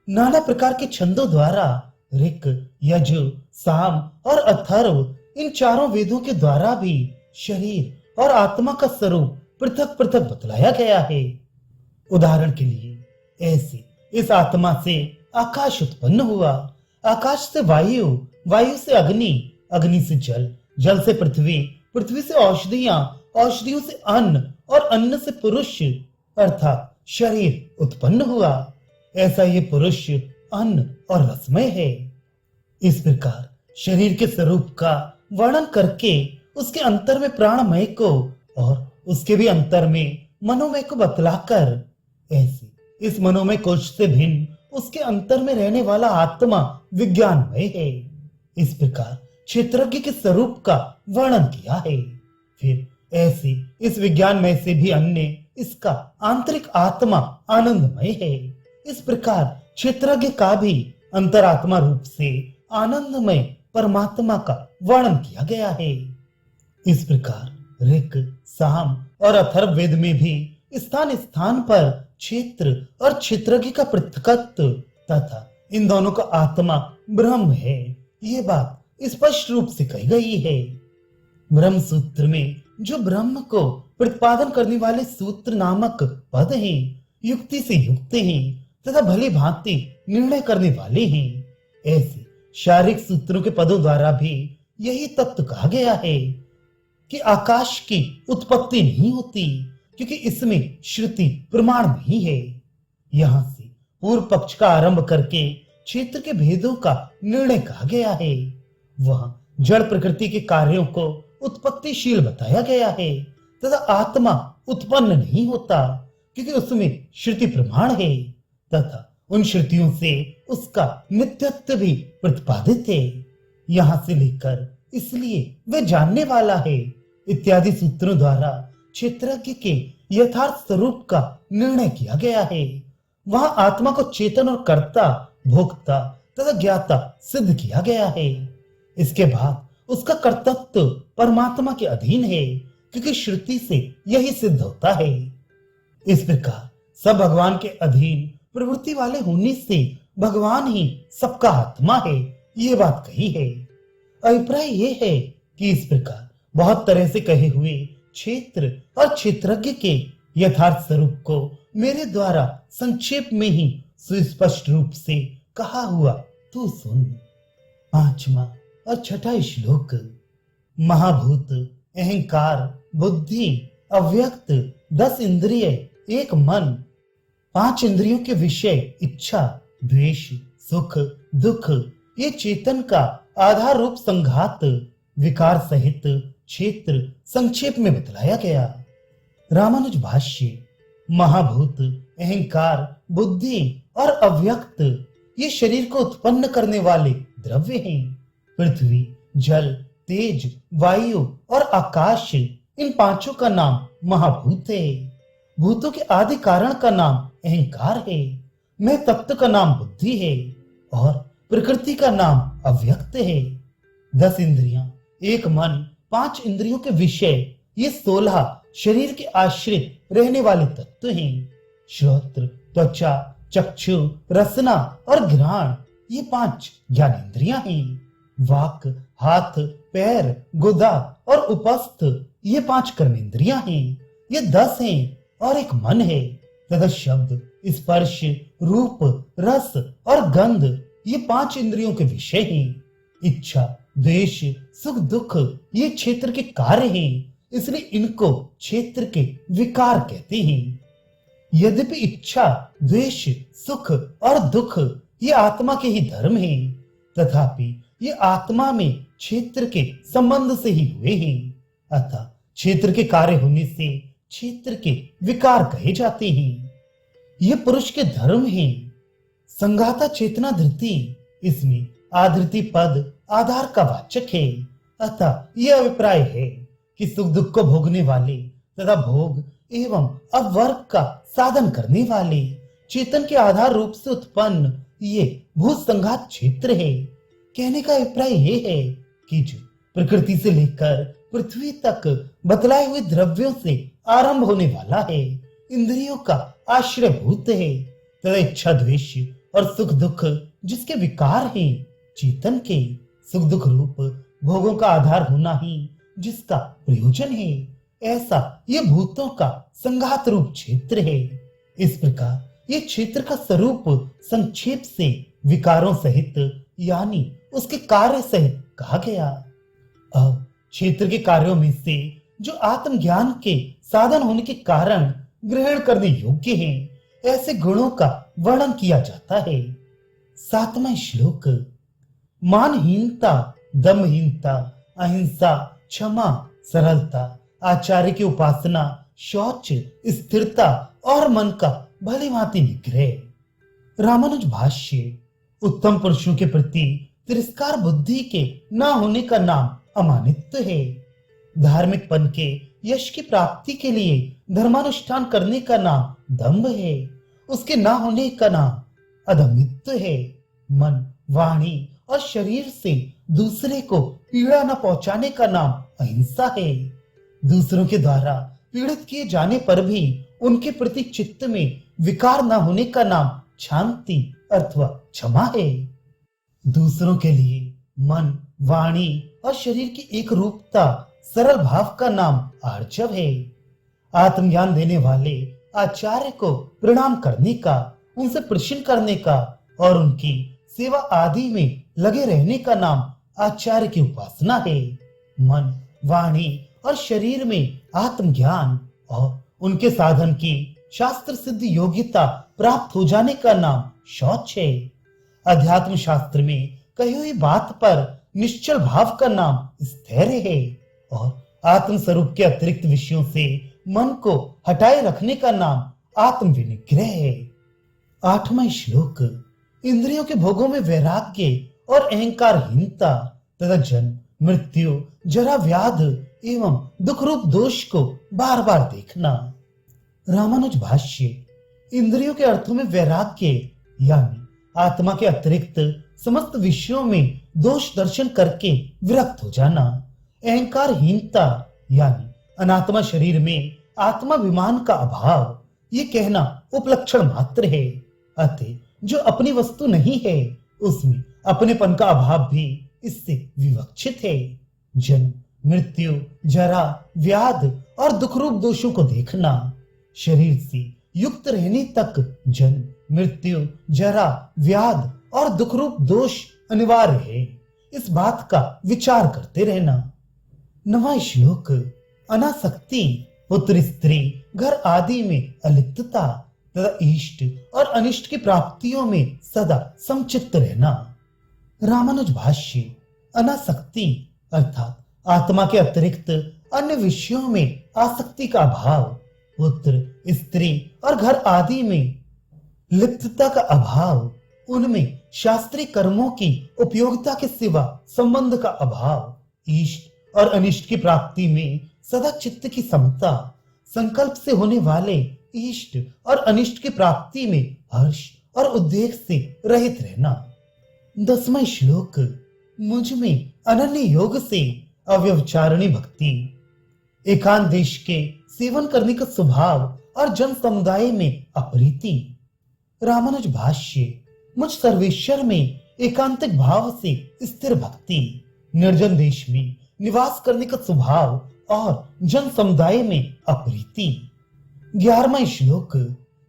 नाना प्रकार के छंदों द्वारा ऋक, यज, साम और अथर्व इन चारों वेदों के द्वारा भी शरीर और आत्मा का स्वरूप पृथक पृथक बतलाया गया है। उदाहरण के लिए ऐसे इस आत्मा से आकाश उत्पन्न हुआ, आकाश से वायु, वायु से अग्नि, अग्नि से जल, जल से पृथ्वी, पृथ्वी से औषधियां, औषधियों से अन्न और अन्न से पुरुष अर्थात शरीर उत्पन्न हुआ। ऐसा ये पुरुष अन्न और रसमय है। इस प्रकार शरीर के स्वरूप का वर्णन करके उसके अंतर में प्राणमय को और उसके भी अंतर में मनोमय को बतलाकर ऐसे इस मनोमय कोश से भिन्न उसके अंतर में रहने वाला आत्मा विज्ञानमय है। इस प्रकार क्षेत्रज्ञ के स्वरूप का वर्णन किया है। फिर ऐसे इस विज्ञानमय से भी अन्य इसका आंतरिक आत्मा आनंदमय है। इस प्रकार क्षेत्रज्ञ का भी अंतरात्मा रूप से आनंदमय परमात्मा का वर्णन किया गया है। इस प्रकार ऋक, साम और अथर्व वेद में भी स्थान स्थान पर क्षेत्र और क्षेत्रज्ञ का पृथकत्व तथा इन दोनों का आत्मा ब्रह्म है, ये बात स्पष्ट रूप से कही गई है। ब्रह्म सूत्र में जो ब्रह्म को प्रतिपादन करने वाले सूत्र नामक पद हैं, युक्ति से युक्त हैं तथा भली भांति निर्णय करने वाले हैं। ऐसे शारीरिक सूत्रों के पदों द्वारा भी यही तत्व कहा गया है कि आकाश की उत्पत्ति नहीं होती, क्योंकि इसमें श्रुति प्रमाण नहीं है। यहां से पूर्व पक्ष का आरंभ करके क्षेत्र के भेदों का निर्णय कहा गया है। वहां जड़ प्रकृति के कार्यों को उत्पत्तिशील बताया गया है तथा आत्मा उत्पन्न नहीं होता, क्योंकि उसमें श्रुति प्रमाण है तथा उन श्रुतियों से उसका नित्यत्व भी प्रतिपादित है। यहां से लेकर इसलिए वह जानने वाला है इत्यादि सूत्रों द्वारा क्षेत्रज्ञ के यथार्थ स्वरूप का निर्णय किया गया है। वहां आत्मा को चेतन और कर्ता, भोक्ता तथा ज्ञाता सिद्ध किया गया है। इसके बाद उसका कर्तव्य परमात्मा के अधीन है, क्योंकि श्रुति से यही सिद्ध होता है। इस प्रकार सब भगवान के अधीन प्रवृत्ति वाले होने से भगवान ही सबका आत्मा है, ये बात कही है। अभिप्राय ये है कि इस प्रकार बहुत तरह से कहे हुए क्षेत्र और क्षेत्रज्ञ के यथार्थ स्वरूप को मेरे द्वारा संक्षेप में ही सुस्पष्ट रूप से कहा हुआ तू सुन। 5वां और 6वां श्लोक। महाभूत, अहंकार, बुद्धि, अव्यक्त, 10 इंद्रिय, एक मन, 5 इंद्रियों के विषय इच्छा, द्वेष, सुख, दुख, ये चेतन का आधार रूप संघात विकार सहित क्षेत्र संक्षेप में बतलाया गया। रामानुज भाष्य। महाभूत, अहंकार, बुद्धि और अव्यक्त ये शरीर को उत्पन्न करने वाले द्रव्य हैं। पृथ्वी, जल, तेज, वायु और आकाश, इन 5 का नाम महाभूत है। भूतों के आदि कारण का नाम अहंकार है। मैं तत्व का नाम बुद्धि है और प्रकृति का नाम अव्यक्त है। 10 इंद्रियां, एक मन, 5 इंद्रियों के विषय, ये 16 शरीर के आश्रित रहने वाले तत्व हैं। श्रोत्र, त्वचा, चक्षु, रसना और घ्राण, ये 5 ज्ञानेंद्रियां हैं। वाक, हाथ, पैर, गुदा और उपस्थ, ये 5 कर्मेंद्रियां हैं। ये 10 हैं और एक मन है तथा शब्द, स्पर्श, रूप, रस और गंध, ये 5 इंद्रियों के विषय हैं। इच्छा, द्वेष, सुख, दुख, ये क्षेत्र के कार्य हैं, इसलिए इनको क्षेत्र के विकार कहते हैं। यद्यपि इच्छा, द्वेष, सुख और दुख ये आत्मा के ही धर्म हैं, तथापि ये आत्मा में क्षेत्र के संबंध से ही हुए हैं। अतः क्षेत्र के कार्य होने से क्षेत्र के विकार कहे जाते हैं। ये पुरुष के धर्म हैं। संघाता चेतना धृति, इसमें आधृति पद आधार का वाचक है। अतः यह अभिप्राय है कि सुख दुख को भोगने वाले तथा भोग एवं अपवर्ग का साधन करने वाले चेतन के आधार रूप से उत्पन्न ये भूत संघात क्षेत्र है। कहने का अभिप्राय ये है कि जो प्रकृति से लेकर पृथ्वी तक बतलाए हुए द्रव्यों से आरंभ होने वाला है, इंद्रियों का आश्रय भूत है तथा इच्छा, द्वेष और सुख दुख जिसके विकार हैं, चेतन के सुख दुख रूप भोगों का आधार होना ही जिसका प्रयोजन है, ऐसा ये भूतों का संघात रूप क्षेत्र है। इस प्रकार ये क्षेत्र का स्वरूप संक्षेप से विकारों सहित यानी उसके कार्य सहित कहा गया। अब क्षेत्र के कार्यों में से जो आत्मज्ञान के साधन होने के कारण ग्रहण करने योग्य हैं, ऐसे गुणों का वर्णन किया जाता है। 7वां श्लोक। मानहीनता, दमहीनता, अहिंसा, क्षमा, सरलता, आचार्य की उपासना, शौच, स्थिरता और मन का भली भांति निग्रह। रामानुज भाष्य। उत्तम पुरुषों के प्रति तिरस्कार बुद्धि के ना होने का नाम अमानित्व है। धार्मिकपन के यश की प्राप्ति के लिए धर्मानुष्ठान करने का नाम दंभ है। उसके ना होने का नाम अधमित्व है। मन, वाणी और शरीर से दूसरे को पीड़ा न पहुंचाने का नाम अहिंसा है। दूसरों के द्वारा पीड़ित किए जाने पर भी उनके प्रति चित्त में विकार न होने का नाम शांति अथवा क्षमा है। दूसरों के लिए मन, वाणी और शरीर की एक रूपता, सरल भाव का नाम आर्जव है। आत्मज्ञान देने वाले आचार्य को प्रणाम करने का, उनसे प्रश्न करने का और उनकी सेवा आदि में लगे रहने का नाम आचार्य की उपासना है। मन, वाणी और शरीर में आत्मज्ञान और उनके साधन की शास्त्र सिद्ध योग्यता प्राप्त हो जाने का नाम शौच है। अध्यात्म शास्त्र में कही हुई बात पर निश्चल भाव का नाम स्थैर्य है और आत्म स्वरूप के अतिरिक्त विषयों से मन को हटाए रखने का नाम आत्म विनिग्रह है। 8वां श्लोक। इंद्रियों के भोगों में वैराग्य और अहंकारहीनता तथा जन्म, मृत्यु, जरा, व्याध एवं दुख रूप दोष को बार बार देखना। रामानुज भाष्य। इंद्रियों के अर्थों में वैराग्य यानी आत्मा के अतिरिक्त समस्त विषयों में दोष दर्शन करके विरक्त हो जाना। अहंकारहीनता यानी अनात्मा शरीर में आत्माभिमान का अभाव, ये कहना उपलक्षण मात्र है। अतः जो अपनी वस्तु नहीं है उसमें अपनेपन का अभाव भी इससे विवक्षित है। जन्म, मृत्यु, जरा, व्याध और दुख रूप दोषों को देखना। शरीर से युक्त रहने तक जन्म, मृत्यु, जरा, व्याध और दुख रूप दोष अनिवार्य है। इस बात का विचार करते रहना। 9वां श्लोक। अनासक्ति, पुत्र, स्त्री, घर आदि में अलिप्तता तथा इष्ट और अनिष्ट की प्राप्तियों में सदा समचित्त रहना। रामानुज भाष्य। अनासक्ति अर्थात आत्मा के अतिरिक्त अन्य विषयों में आसक्ति का अभाव, पुत्र, स्त्री और घर आदि में लिप्तता का अभाव, उनमें शास्त्रीय कर्मों की उपयोगिता के सिवा संबंध का अभाव, इष्ट और अनिष्ट की प्राप्ति में सदा चित्त की समता, संकल्प से होने वाले इष्ट और अनिष्ट की प्राप्ति में हर्ष और उद्वेग से रहित रहना। 10वां श्लोक। मुझ में अनन्य योग से अव्यभिचारिणी भक्ति, एकांत देश के सेवन करने का स्वभाव और जन समुदाय में अप्रीति। रामानुज भाष्य। मुझ सर्वेश्वर में एकांतिक भाव से स्थिर भक्ति, निर्जन देश में निवास करने का स्वभाव और जन समुदाय में अप्रीति। 11वां श्लोक।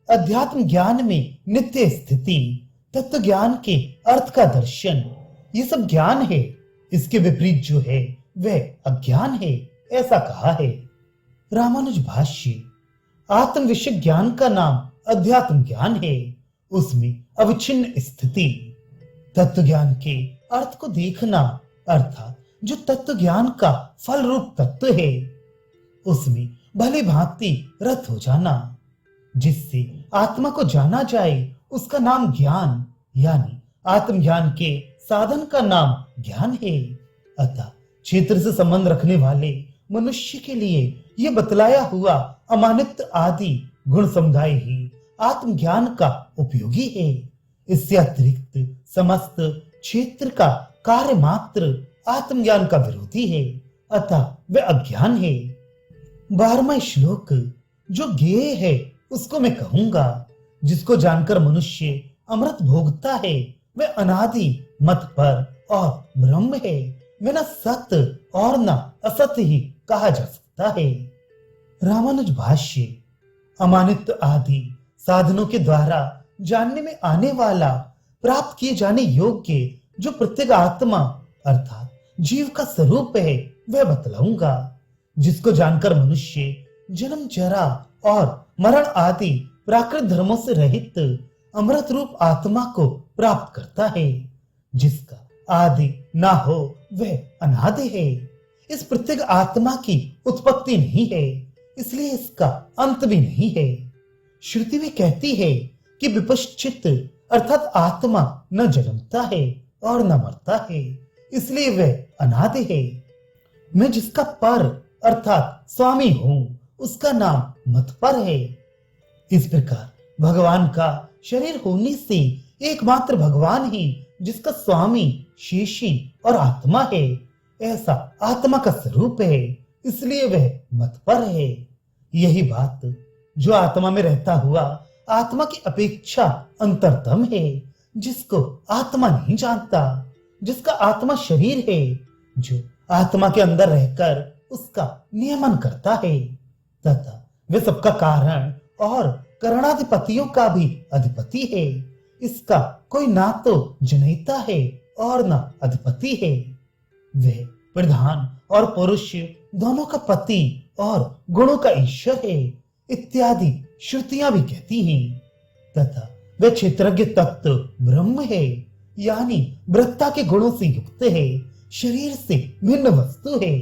अध्यात्म ज्ञान में नित्य स्थिति, तत्व ज्ञान के अर्थ का दर्शन, ये सब ज्ञान है। इसके विपरीत जो है वह अज्ञान है, ऐसा कहा है। रामानुज भाष्य। आत्म विषय ज्ञान का नाम अध्यात्म ज्ञान है। उसमें अविच्छिन्न स्थिति, तत्व ज्ञान के अर्थ को देखना अर्थात जो तत्व ज्ञान का फल रूप तत्व है उसमें भली भांति रत हो जाना। जिससे आत्मा को जाना जाए उसका नाम ज्ञान यानी आत्मज्ञान के साधन का नाम ज्ञान है। अतः क्षेत्र से संबंध रखने वाले मनुष्य के लिए यह बतलाया हुआ अमानित्व आदि गुण समुदाय ही आत्मज्ञान का उपयोगी है। इससे अतिरिक्त समस्त क्षेत्र का कार्य मात्र आत्मज्ञान का विरोधी है, अतः वह अज्ञान है। 12वां श्लोक। जो ज्ञेय है उसको मैं कहूंगा, जिसको जानकर मनुष्य अमृत भोगता है वह अनादि मत पर और ब्रह्म है। वह न सत्य और न असत्य ही कहा जा सकता है। रामानुज भाष्य। अमानित्व आदि साधनों के द्वारा जानने में आने वाला, प्राप्त किए जाने योग्य जो प्रत्येक आत्मा अर्थात जीव का स्वरूप है वह बतलाऊंगा, जिसको जानकर मनुष्य जन्म, जरा और मरण आदि प्राकृत धर्मों से रहित अमृत रूप आत्मा को प्राप्त करता है। जिसका आदि ना हो वह अनादि है। इस प्रत्येक आत्मा की उत्पत्ति नहीं है, इसलिए इसका अंत भी नहीं है। श्रुति भी कहती है कि विपश्चित अर्थात आत्मा न जन्मता है और न मरता है, इसलिए वह अनादि है। मैं जिसका पर अर्थात स्वामी हूं, उसका नाम मत पर है। इस प्रकार भगवान का शरीर होने से एकमात्र भगवान ही जिसका स्वामी शेषी और आत्मा है, ऐसा आत्मा का स्वरूप है, इसलिए वह मत पर है। यही बात जो आत्मा में रहता हुआ आत्मा की अपेक्षा अंतरतम है, जिसको आत्मा नहीं जानता, जिसका आत्मा शरीर है, जो आत्मा के अंदर रहकर उसका नियमन करता है तथा वे सबका कारण और करणाधिपतियों का भी अधिपति है। इसका कोई ना तो जनयिता है और ना अधिपति है। वह प्रधान और पुरुष दोनों का पति और गुणों का ईश्वर है इत्यादि श्रुतियां भी कहती हैं तथा वह क्षेत्रज्ञ तत्व ब्रह्म है, यानी वृत्ता के गुणों से युक्त है, शरीर से भिन्न वस्तु है।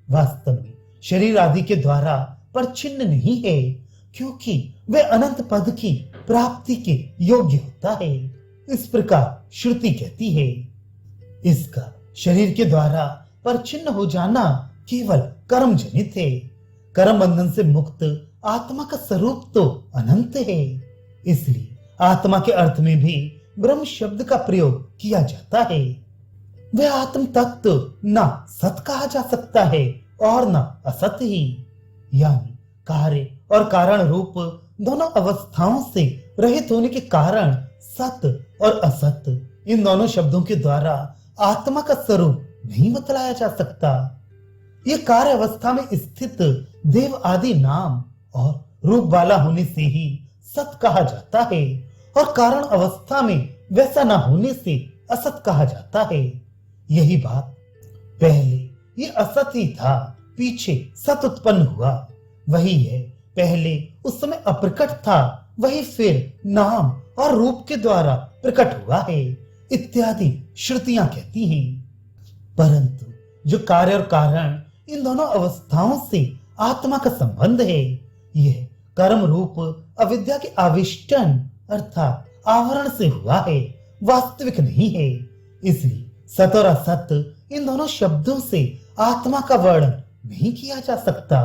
वास्तव में शरीर आदि के द्वारा परिच्छिन्न नहीं है, क्योंकि वह अनंत पद की प्राप्ति के योग्य होता है। इस प्रकार श्रुति कहती है। इसका शरीर के द्वारा परिच्छिन्न हो जाना केवल कर्म जनित है। कर्म बंधन से मुक्त आत्मा का स्वरूप तो अनंत है, इसलिए आत्मा के अर्थ में भी ब्रह्म शब्द का प्रयोग किया जाता है। वह आत्म तत्व ना सत कहा जा सकता है और ना असत ही, यानी कार्य और कारण रूप दोनों अवस्थाओं से रहित होने के कारण सत और असत इन दोनों शब्दों के द्वारा आत्मा का स्वरूप नहीं बतलाया जा सकता। ये कार्य अवस्था में स्थित देव आदि नाम और रूप वाला होने से ही सत कहा जाता है और कारण अवस्था में वैसा न होने से असत कहा जाता है। यही बात पहले ये असत ही था, पीछे सत उत्पन्न हुआ। वही है पहले उस समय अप्रकट था, वही फिर नाम और रूप के द्वारा प्रकट हुआ है इत्यादि श्रुतियां कहती हैं। परंतु जो कार्य और कारण इन दोनों अवस्थाओं से आत्मा का संबंध है, यह कर्म रूप अविद्या के आविष्टन अर्थात आवरण से हुआ है, वास्तविक नहीं है। इसलिए सत और असत इन दोनों शब्दों से आत्मा का वर्णन नहीं किया जा सकता।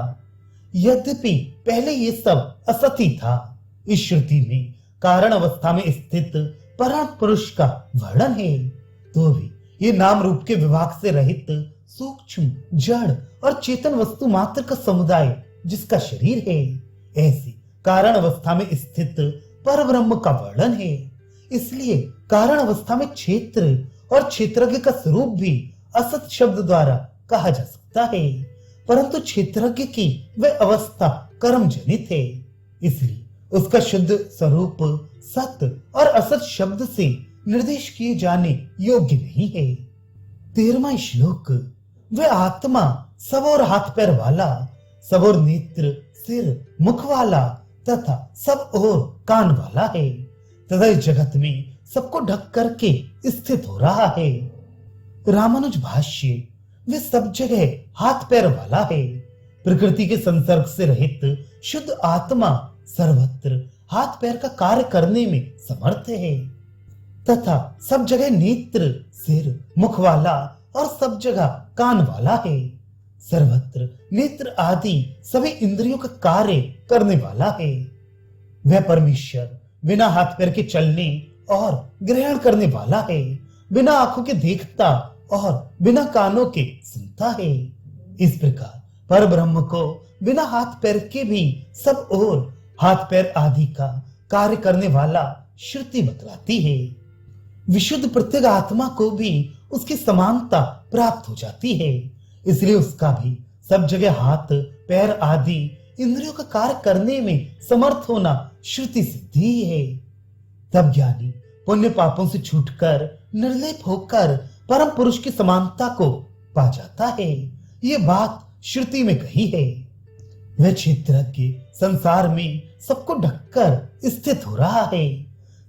यद्यपि पहले ये सब असत ही था, इस श्रुति में कारण अवस्था में स्थित परम पुरुष का वर्णन है, तो भी ये नाम रूप के विभाग से रहित सूक्ष्म जड़ और चेतन वस्तु मात्र का समुदाय जिसका शरीर है, ऐसी कारण अवस्था में स्थित पर ब्रह्म का वर्णन है। इसलिए कारण अवस्था में क्षेत्र और क्षेत्रज्ञ का स्वरूप भी असत शब्द द्वारा कहा जा सकता है, परंतु क्षेत्रज्ञ की वह अवस्था कर्म जनित है, इसलिए उसका शुद्ध स्वरूप सत और असत शब्द से निर्देश किए जाने योग्य नहीं है। 13वां श्लोक, वह आत्मा सब और हाथ पैर वाला, सब और नेत्र सिर मुख वाला तथा सब और कान वाला है तथा इस जगत में सबको ढक करके स्थित हो रहा है। रामानुज भाष्य, वे सब जगह हाथ पैर वाला है, प्रकृति के संसर्ग से रहित शुद्ध आत्मा सर्वत्र हाथ पैर का कार्य करने में समर्थ है तथा सब जगह नेत्र सिर मुख वाला और सब जगह कान वाला है। सर्वत्र नेत्र आदि सभी इंद्रियों का कार्य करने वाला है। वह परमेश्वर बिना हाथ पैर के चलने और ग्रहण करने वाला है, बिना आंखों के देखता और बिना कानों के सुनता है। इस प्रकार पर ब्रह्म को बिना हाथ पैर के भी सब और हाथ पैर आदि का कार्य करने वाला श्रुति बतलाती है। विशुद्ध प्रत्येक आत्मा को भी उसकी समानता प्राप्त हो जाती है, इसलिए उसका भी सब जगह हाथ पैर आदि इंद्रियों का कार्य करने में समर्थ होना श्रुति सिद्धि है। तब ज्ञानी पुण्य पापों से छूटकर निर्लेप होकर परम पुरुष की समानता को पा जाता है। ये बात श्रुति में कही है। वह क्षेत्रज्ञ संसार में सबको ढककर स्थित हो रहा है।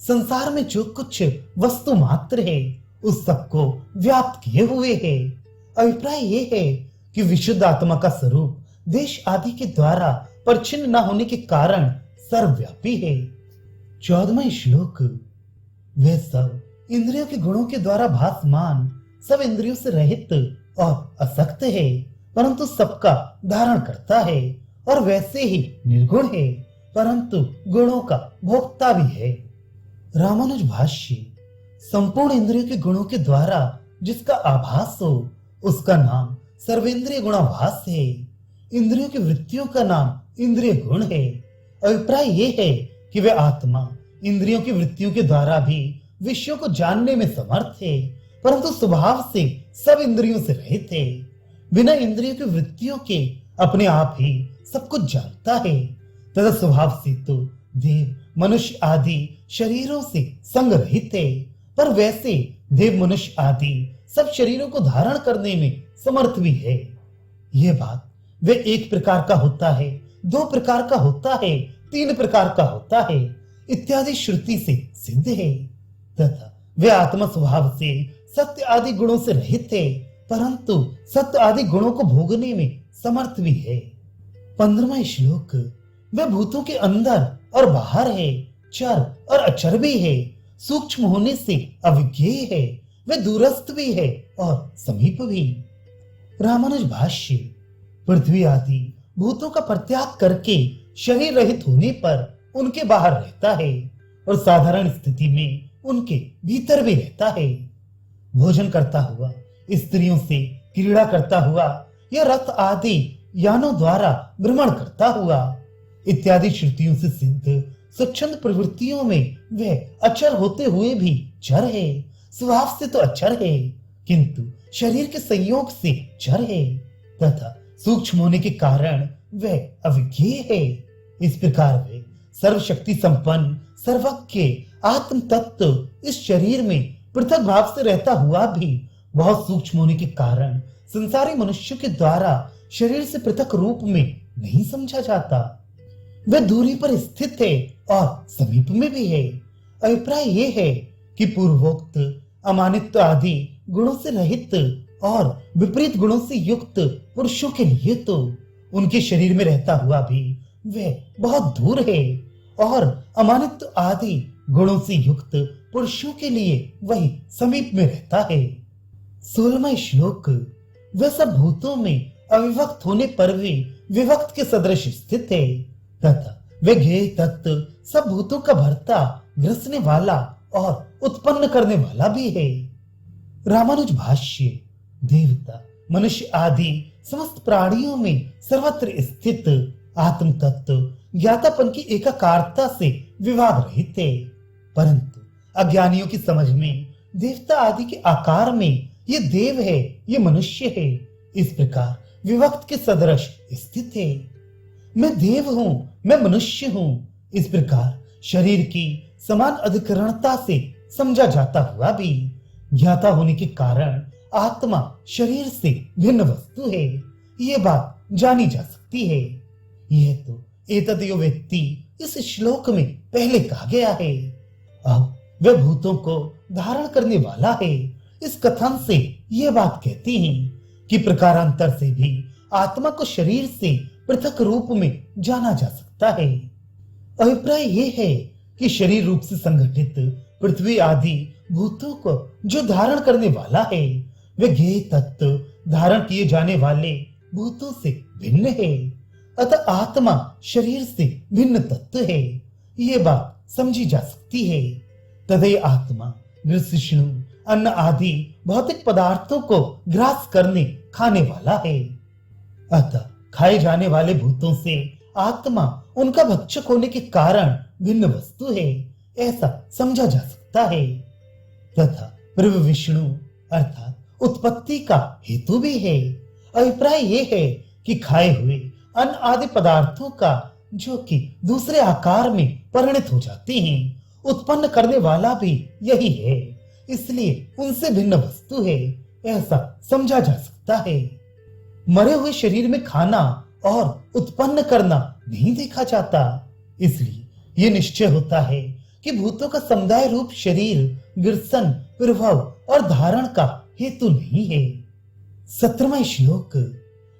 संसार में जो कुछ वस्तु मात्र है उस सबको व्याप्त किए हुए है। अभिप्राय ये है कि विशुद्ध आत्मा का स्वरूप देश आदि के द्वारा परिच्छिन्न न होने के कारण सर्वव्यापी है। 14वां श्लोक, वह सब इंद्रियों के गुणों के द्वारा भासमान, सब इंद्रियों से रहित और असक्त है, परंतु सबका धारण करता है, और वैसे ही निर्गुण है, परंतु गुणों का भोक्ता भी है। रामानुज भाष्य, संपूर्ण इंद्रियों के गुणों के द्वारा जिसका आभास हो उसका नाम सर्वेंद्रिय गुणाभास है। इंद्रियों की वृत्तियों का नाम इंद्रिय गुण है। अभिप्राय यह है कि वह आत्मा इंद्रियों की वृत्तियों के द्वारा भी विषयों को जानने में समर्थ है, परंतु स्वभाव से सब इंद्रियों से रहित है। बिना इंद्रियों की वृत्तियों के अपने आप ही सब कुछ जानता है, तथा स्वभाव से तो देव मनुष्य आदि शरीरों से संग रहित है, पर वैसे देव मनुष्य आदि सब शरीरों को धारण करने में समर्थ भी है। यह बात वे एक प्रकार का होता है, 2 प्रकार का होता है, 3 प्रकार का होता है इत्यादि श्रुति से सिद्ध है, तथा वे आत्मा स्वभाव से सत्य आदि गुणों से रहित है, परंतु सत्य आदि गुणों को भोगने में समर्थ भी है। 15वां श्लोक, वह भूतों के अंदर और बाहर है, चर और अचर भी है, सूक्ष्म होने से अविज्ञेय है, वह दूरस्थ भी है और समीप भी। रामानुज भाष्य, पृथ्वी आदि भूतों का परित्याग करके शरीर रहित होने पर उनके बाहर रहता है, और साधारण स्थिति में उनके भीतर भी रहता है। भोजन करता हुआ, स्त्रियों से क्रीड़ा करता हुआ, या रथ आदि यानों द्वारा भ्रमण करता हुआ इत्यादि श्रुतियों से सिद्ध स्वच्छंद प्रवृत्तियों में वह अचर होते हुए भी चर है। स्वभाव से तो अचर है, किंतु शरीर के संयोग से चर है, तथा सूक्ष्म होने के कारण वह अविज्ञेय है। इस प्रकार वे सर्वशक्ति संपन्न सर्वज्ञ आत्म तत्व इस शरीर में पृथक भाव से रहता हुआ भी बहुत सूक्ष्म होने के कारण संसारी मनुष्यों के द्वारा शरीर से पृथक रूप में नहीं समझा जाता। वह दूरी पर स्थित है और समीप में भी है। अभिप्राय यह है कि पूर्वोक्त अमानित्व आदि गुणों से रहित और विपरीत गुणों से युक्त पुरुषों के लिए तो उनके शरीर में रहता हुआ भी वह बहुत दूर है, और अमानित्व आदि गुणों से युक्त पुरुषों के लिए वही समीप में रहता है। 16वां श्लोक, वह सब भूतों में अविभक्त होने पर भी विभक्त के सदृश स्थित है, तथा वे ज्ञेय तत्व सब भूतों का भरता, ग्रसने वाला और उत्पन्न करने वाला भी है। रामानुज भाष्य, देवता मनुष्य आदि समस्त प्राणियों में सर्वत्र स्थित आत्म तत्व ज्ञातापन की एकाकारता से विभाग रहित है, परंतु अज्ञानियों की समझ में देवता आदि के आकार में ये देव है, ये मनुष्य है, इस प्रकार विभक्त के सदृश स्थित है। मैं देव हूं, मैं मनुष्य हूं, इस प्रकार शरीर की समान अधिकरणता से समझा जाता हुआ भी ज्ञाता होने के कारण आत्मा शरीर से भिन्न वस्तु है, ये बात जानी जा सकती है। यह तो एतद्यो वेत्ति इस श्लोक में पहले कहा गया है। अब वह भूतों को धारण करने वाला है, इस कथन से यह बात कहती हैं कि प्रकारांतर से भी आत्मा को शरीर से पृथक रूप में जाना जा सकता है। अभिप्राय यह है कि शरीर रूप से संगठित पृथ्वी आदि भूतों को जो धारण करने वाला है, वह ज्ञेय तत्व धारण किए जाने वाले भूतों से भिन्न है, अतः आत्मा शरीर से भिन्न तत्व है, ये बात समझी जा सकती है। तदय आत्मा ग्रसिष्णु अन्न आदि भौतिक पदार्थों को ग्रास करने खाने वाला है, अतः खाए जाने वाले भूतों से आत्मा उनका भक्षक होने के कारण भिन्न वस्तु है, ऐसा समझा जा सकता है। तथा प्रभु विष्णु अर्थात उत्पत्ति का हेतु भी है। अभिप्राय यह है कि खाए हुए अन्न आदि पदार्थों का जो कि दूसरे आकार में परिणत हो जाते हैं, उत्पन्न करने वाला भी यही है, इसलिए उनसे भिन्न वस्तु है, ऐसा समझा जा सकता है। मरे हुए शरीर में खाना और उत्पन्न करना नहीं देखा जाता, इसलिए यह निश्चय होता है कि भूतों का समुदाय रूप शरीर ग्रसन, प्रभव और धारण का हेतु नहीं है। 17वां श्लोक,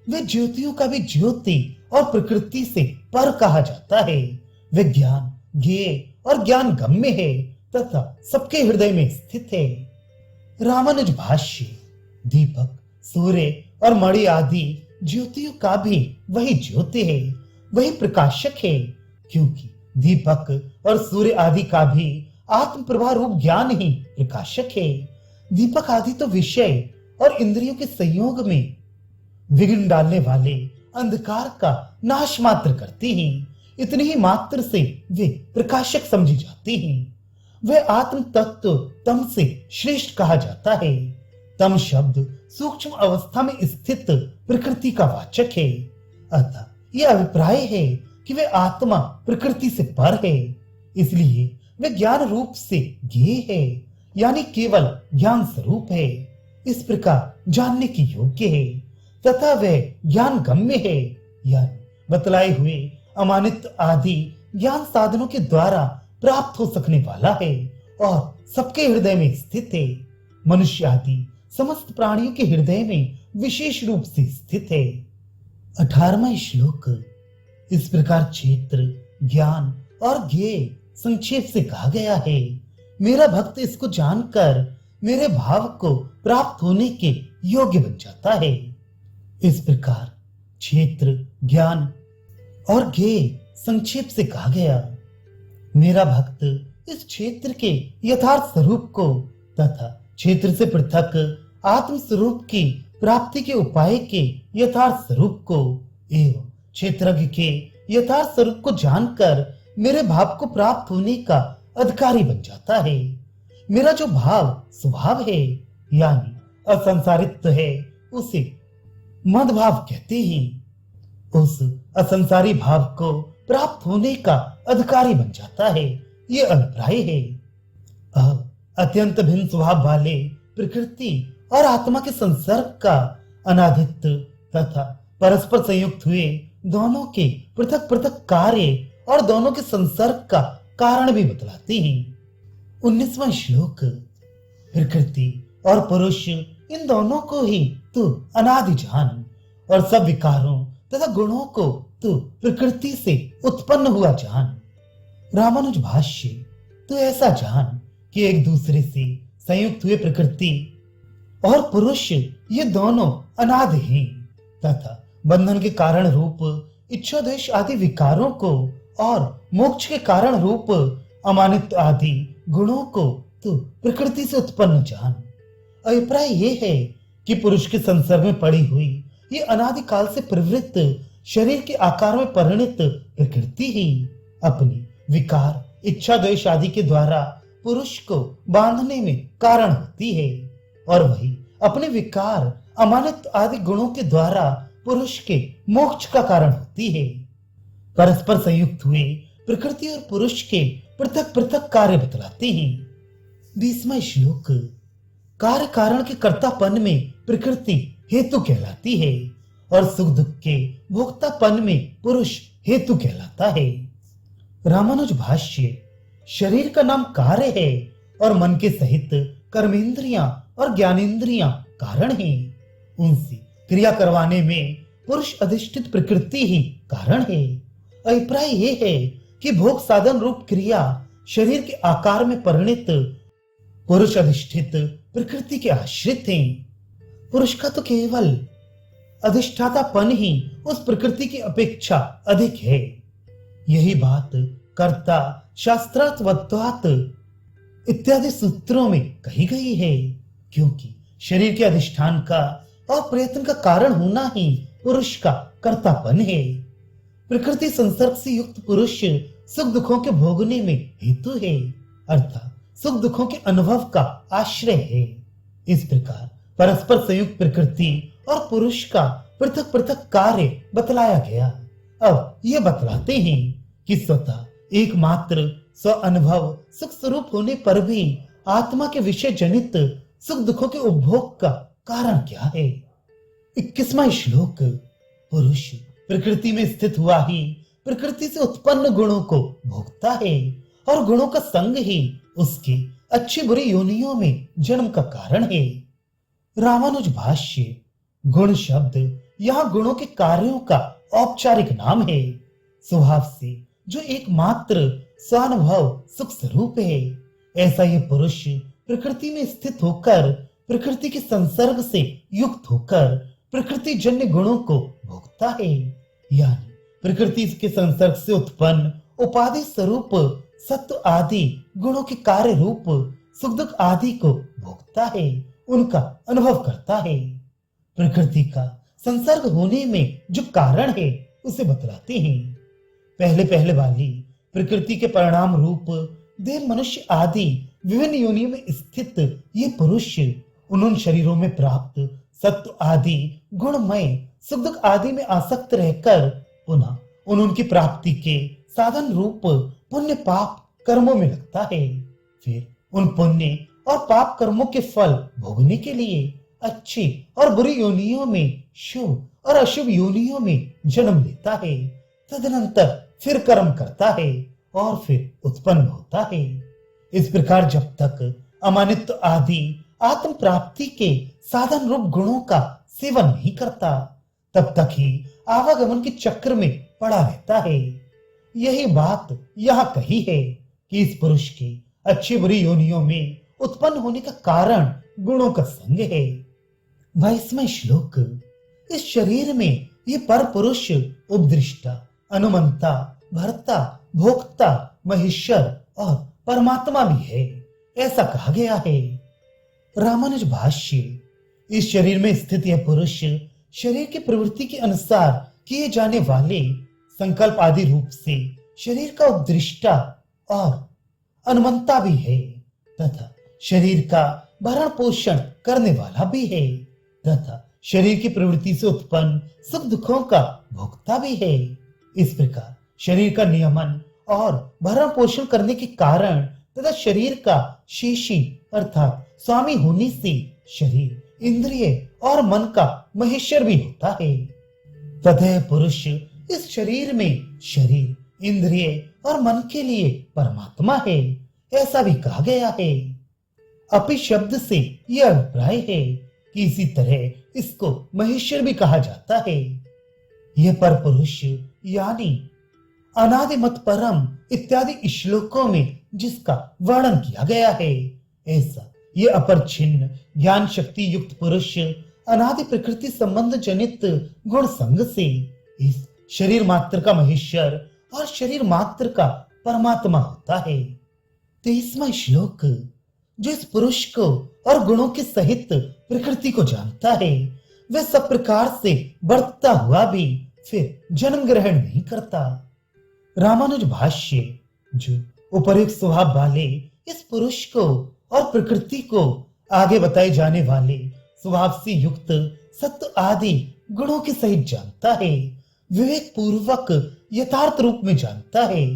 वे ज्योतियों का भी ज्योति और प्रकृति से पर कहा जाता है। वे ज्ञान ज्ञेय और ज्ञान गम्य है तथा सबके हृदय में स्थित है। रामानुज भाष्य। दीपक, सूर्य और मणि आदि ज्योतियों का भी वही ज्योति है, वही प्रकाशक है, क्योंकि दीपक और सूर्य आदि का भी आत्म प्रभा रूप ज्ञान ही प्रकाशक है। दीपक आदि तो विषय और इंद्रियों के संयोग में विघ्न डालने वाले अंधकार का नाश मात्र करते हैं। इतने ही मात्र से वे प्रकाशक समझी जाती हैं। वे आत्म तत्व तम से श्रेष्ठ कहा जाता है। तम शब्द सूक्ष्म अवस्था में स्थित प्रकृति का वाचक है। अतः यह अभिप्राय है कि वे आत्मा प्रकृति से पर है, इसलिए वे ज्ञान रूप से ज्ञेय है, यानी केवल ज्ञान स्वरूप है, इस प्रकार जानने की योग्य है तथा वह ज्ञान गम्य है, यानी बतलाए हुए अमानित आदि ज्ञान साधनों के द्वारा प्राप्त हो सकने वाला है और सबके हृदय में स्थित है। मनुष्य आदि समस्त प्राणियों के हृदय में विशेष रूप से स्थित है। 18वां श्लोक। इस प्रकार क्षेत्र, ज्ञान और ज्ञेय संक्षेप से कहा गया है। मेरा भक्त इसको जानकर मेरे भाव को प्राप्त होने के योग्य बन जाता है। इस प्रकार क्षेत्र, ज्ञान और ज्ञेय संक्षेप से कहा गया। मेरा भक्त इस क्षेत्र के यथार्थ स्वरूप को तथा क्षेत्र से पृथक आत्म स्वरूप की प्राप्ति के उपाय के यथार्थ स्वरूप को एवं क्षेत्रज्ञ के यथार्थ स्वरूप को जानकर मेरे भाव को प्राप्त होने का अधिकारी बन जाता है। मेरा जो भाव स्वभाव है, यानी असंसारित्व है, उसे मद भाव कहते हैं। उस असंसारी भाव को प्राप्त होने का अधिकारी बन जाता है, ये अभिप्राय है। अब अत्यंत भिन्न स्वभाव वाले प्रकृति और आत्मा के संसर्ग का अनादित्व तथा परस्पर संयुक्त हुए दोनों के पृथक पृथक कार्य और दोनों के संसर्ग का कारण भी बतलाते हैं। 19वां श्लोक। प्रकृति और पुरुष इन दोनों को ही तू अनादि जान और सब विकारों तथा गुणों को तू प्रकृति से उत्पन्न हुआ जान। रामानुज भाष्य। तू ऐसा जान कि एक दूसरे से संयुक्त हुए प्रकृति और पुरुष ये दोनों अनादि हैं तथा बंधन के कारण रूप इच्छा द्वेष आदि विकारों को और मोक्ष के कारण रूप अमानित्व आदि गुणों को तू प्रकृति से उत्पन्न जान। अभिप्राय ये है कि पुरुष के संसर्ग में पड़ी हुई ये अनादि काल से प्रवृत्त शरीर के आकार में परिणित प्रकृति ही अपनी विकार, इच्छा द्वेष आदि के द्वारा पुरुष को बांधने में कारण होती है और वही अपने विकार, अमानित्व आदि गुणों के द्वारा पुरुष के मोक्ष का कारण होती है। परस्पर संयुक्त हुए प्रकृति और पुरुष के पृथक पृथक कार्य बतलाते हैं। 20वां श्लोक। कार्य कारण के कर्तापन में प्रकृति हेतु कहलाती है और सुख दुख के भोक्तापन में पुरुष हेतु कहलाता है। रामानुज भाष्य। शरीर का नाम कार्य है और मन के सहित कर्मेंद्रियां और ज्ञानेंद्रियां कारण हैं। उनसे क्रिया करवाने में पुरुष अधिष्ठित प्रकृति ही कारण है। अभिप्राय ये है कि भोग साधन रूप क्रिया शरीर के आकार में परिणित पुरुष अधिष्ठित प्रकृति के आश्रित हैं। पुरुष का तो केवल अधिष्ठातापन ही उस प्रकृति की अपेक्षा अधिक है। यही बात कर्ता, शास्त्रार्थवत्वात् इत्यादि सूत्रों में कही गई है, क्योंकि शरीर के अधिष्ठान का और प्रयत्न का कारण होना ही पुरुष का कर्तापन है। प्रकृति संसर्ग से युक्त पुरुष सुख दुखों के भोगने में हेतु है, अर्थात सुख दुखों के अनुभव का आश्रय है। इस प्रकार परस्पर संयुक्त प्रकृति और पुरुष का पृथक पृथक कार्य बतलाया गया। अब ये बतलाते हैं कि स्वतः एकमात्र स्व अनुभव सुख स्वरूप होने पर भी आत्मा के विषय जनित सुख दुखों के उपभोग का कारण क्या है। 21वां श्लोक। पुरुष प्रकृति में स्थित हुआ ही प्रकृति से उत्पन्न गुणों को भोगता है और गुणों का संग ही उसके अच्छी बुरी योनियों में जन्म का कारण है। रामानुज भाष्य। गुण शब्द यहाँ गुणों के कार्यों का औपचारिक नाम है। स्वभाव से जो एकमात्र स्वानुभव सुख स्वरूप है, ऐसा ये पुरुष प्रकृति में स्थित होकर, प्रकृति के संसर्ग से युक्त होकर प्रकृति जन्य गुणों को भोगता है। यानी प्रकृति के संसर्ग से उत्पन्न उपाधि स्वरूप सत्व आदि गुणों के कार्य रूप सुख दुख आदि को भोगता है, उनका अनुभव करता है। प्रकृति का संसर्ग होने में जो कारण है उसे बतलाते हैं। पहले पहले वाली प्रकृति के परिणाम रूप देव मनुष्य आदि विभिन्न योनियों में स्थित ये पुरुष उन शरीरों में प्राप्त सत्व आदि गुणमय सुख दुख आदि में आसक्त रहकर पुनः उनकी प्राप्ति के साधन रूप पुण्य पाप कर्मों में लगता है। फिर उन पुण्य और पाप कर्मों के फल भोगने के लिए अच्छी और बुरी योनियों में, शुभ और अशुभ योनियों में जन्म लेता है। तदनंतर फिर कर्म करता है और फिर उत्पन्न होता है। इस प्रकार जब तक अमानित्व आदि आत्म प्राप्ति के साधन रूप गुणों का सेवन नहीं करता, तब तक ही आवागमन के चक्र में पड़ा रहता है। यही बात यहाँ कही है कि इस पुरुष की अच्छी बुरी योनियों में उत्पन्न होने का कारण गुणों का संग है। 22वां श्लोक। इस शरीर में ये पर पुरुष उपदृष्टा, अनुमंता, भर्ता, भोक्ता, महेश्वर और परमात्मा भी है, ऐसा कहा गया है। रामानुज भाष्य। इस शरीर में स्थित यह पुरुष शरीर की प्रवृत्ति के अनुसार किए जाने वाले संकल्प आदि रूप से शरीर का उपदृष्टा और अनुमंता भी है तथा शरीर का भरण पोषण करने वाला भी है तथा शरीर की प्रवृत्ति से उत्पन्न सुख दुखों का भोक्ता भी है। इस प्रकार शरीर का नियमन और भरण पोषण करने के कारण तथा शरीर का शेषी अर्थात स्वामी होने से शरीर, इंद्रिय और मन का महेश्वर भी होता है। तथा पुरुष इस शरीर में शरीर, इंद्रिय और मन के लिए परमात्मा है, ऐसा भी कहा गया है। अपि शब्द से यह अभिप्राय है कि इसी तरह इसको महेश्वर भी कहा जाता है। यह पर पुरुष यानी अनादिमत परम इत्यादि श्लोकों में जिसका वर्णन किया गया है, ऐसा ये अपरिच्छिन्न ज्ञान शक्ति युक्त पुरुष अनादि प्रकृति संबंध जनित गुण संग से इस शरीर मात्र का महेश्वर और शरीर मात्र का परमात्मा होता है। 23वां श्लोक। जो इस पुरुष को और गुणों के सहित प्रकृति को जानता है, वह सब प्रकार से बढ़ता हुआ भी फिर जन्म ग्रहण नहीं करता। रामानुज भाष्य। जो उपर्युक्त स्वभाव वाले इस पुरुष को और प्रकृति को आगे बताए जाने वाले स्वभाव से युक्त सत्व आदि गुणों के सहित जानता है, विवेक पूर्वक यथार्थ रूप में जानता है,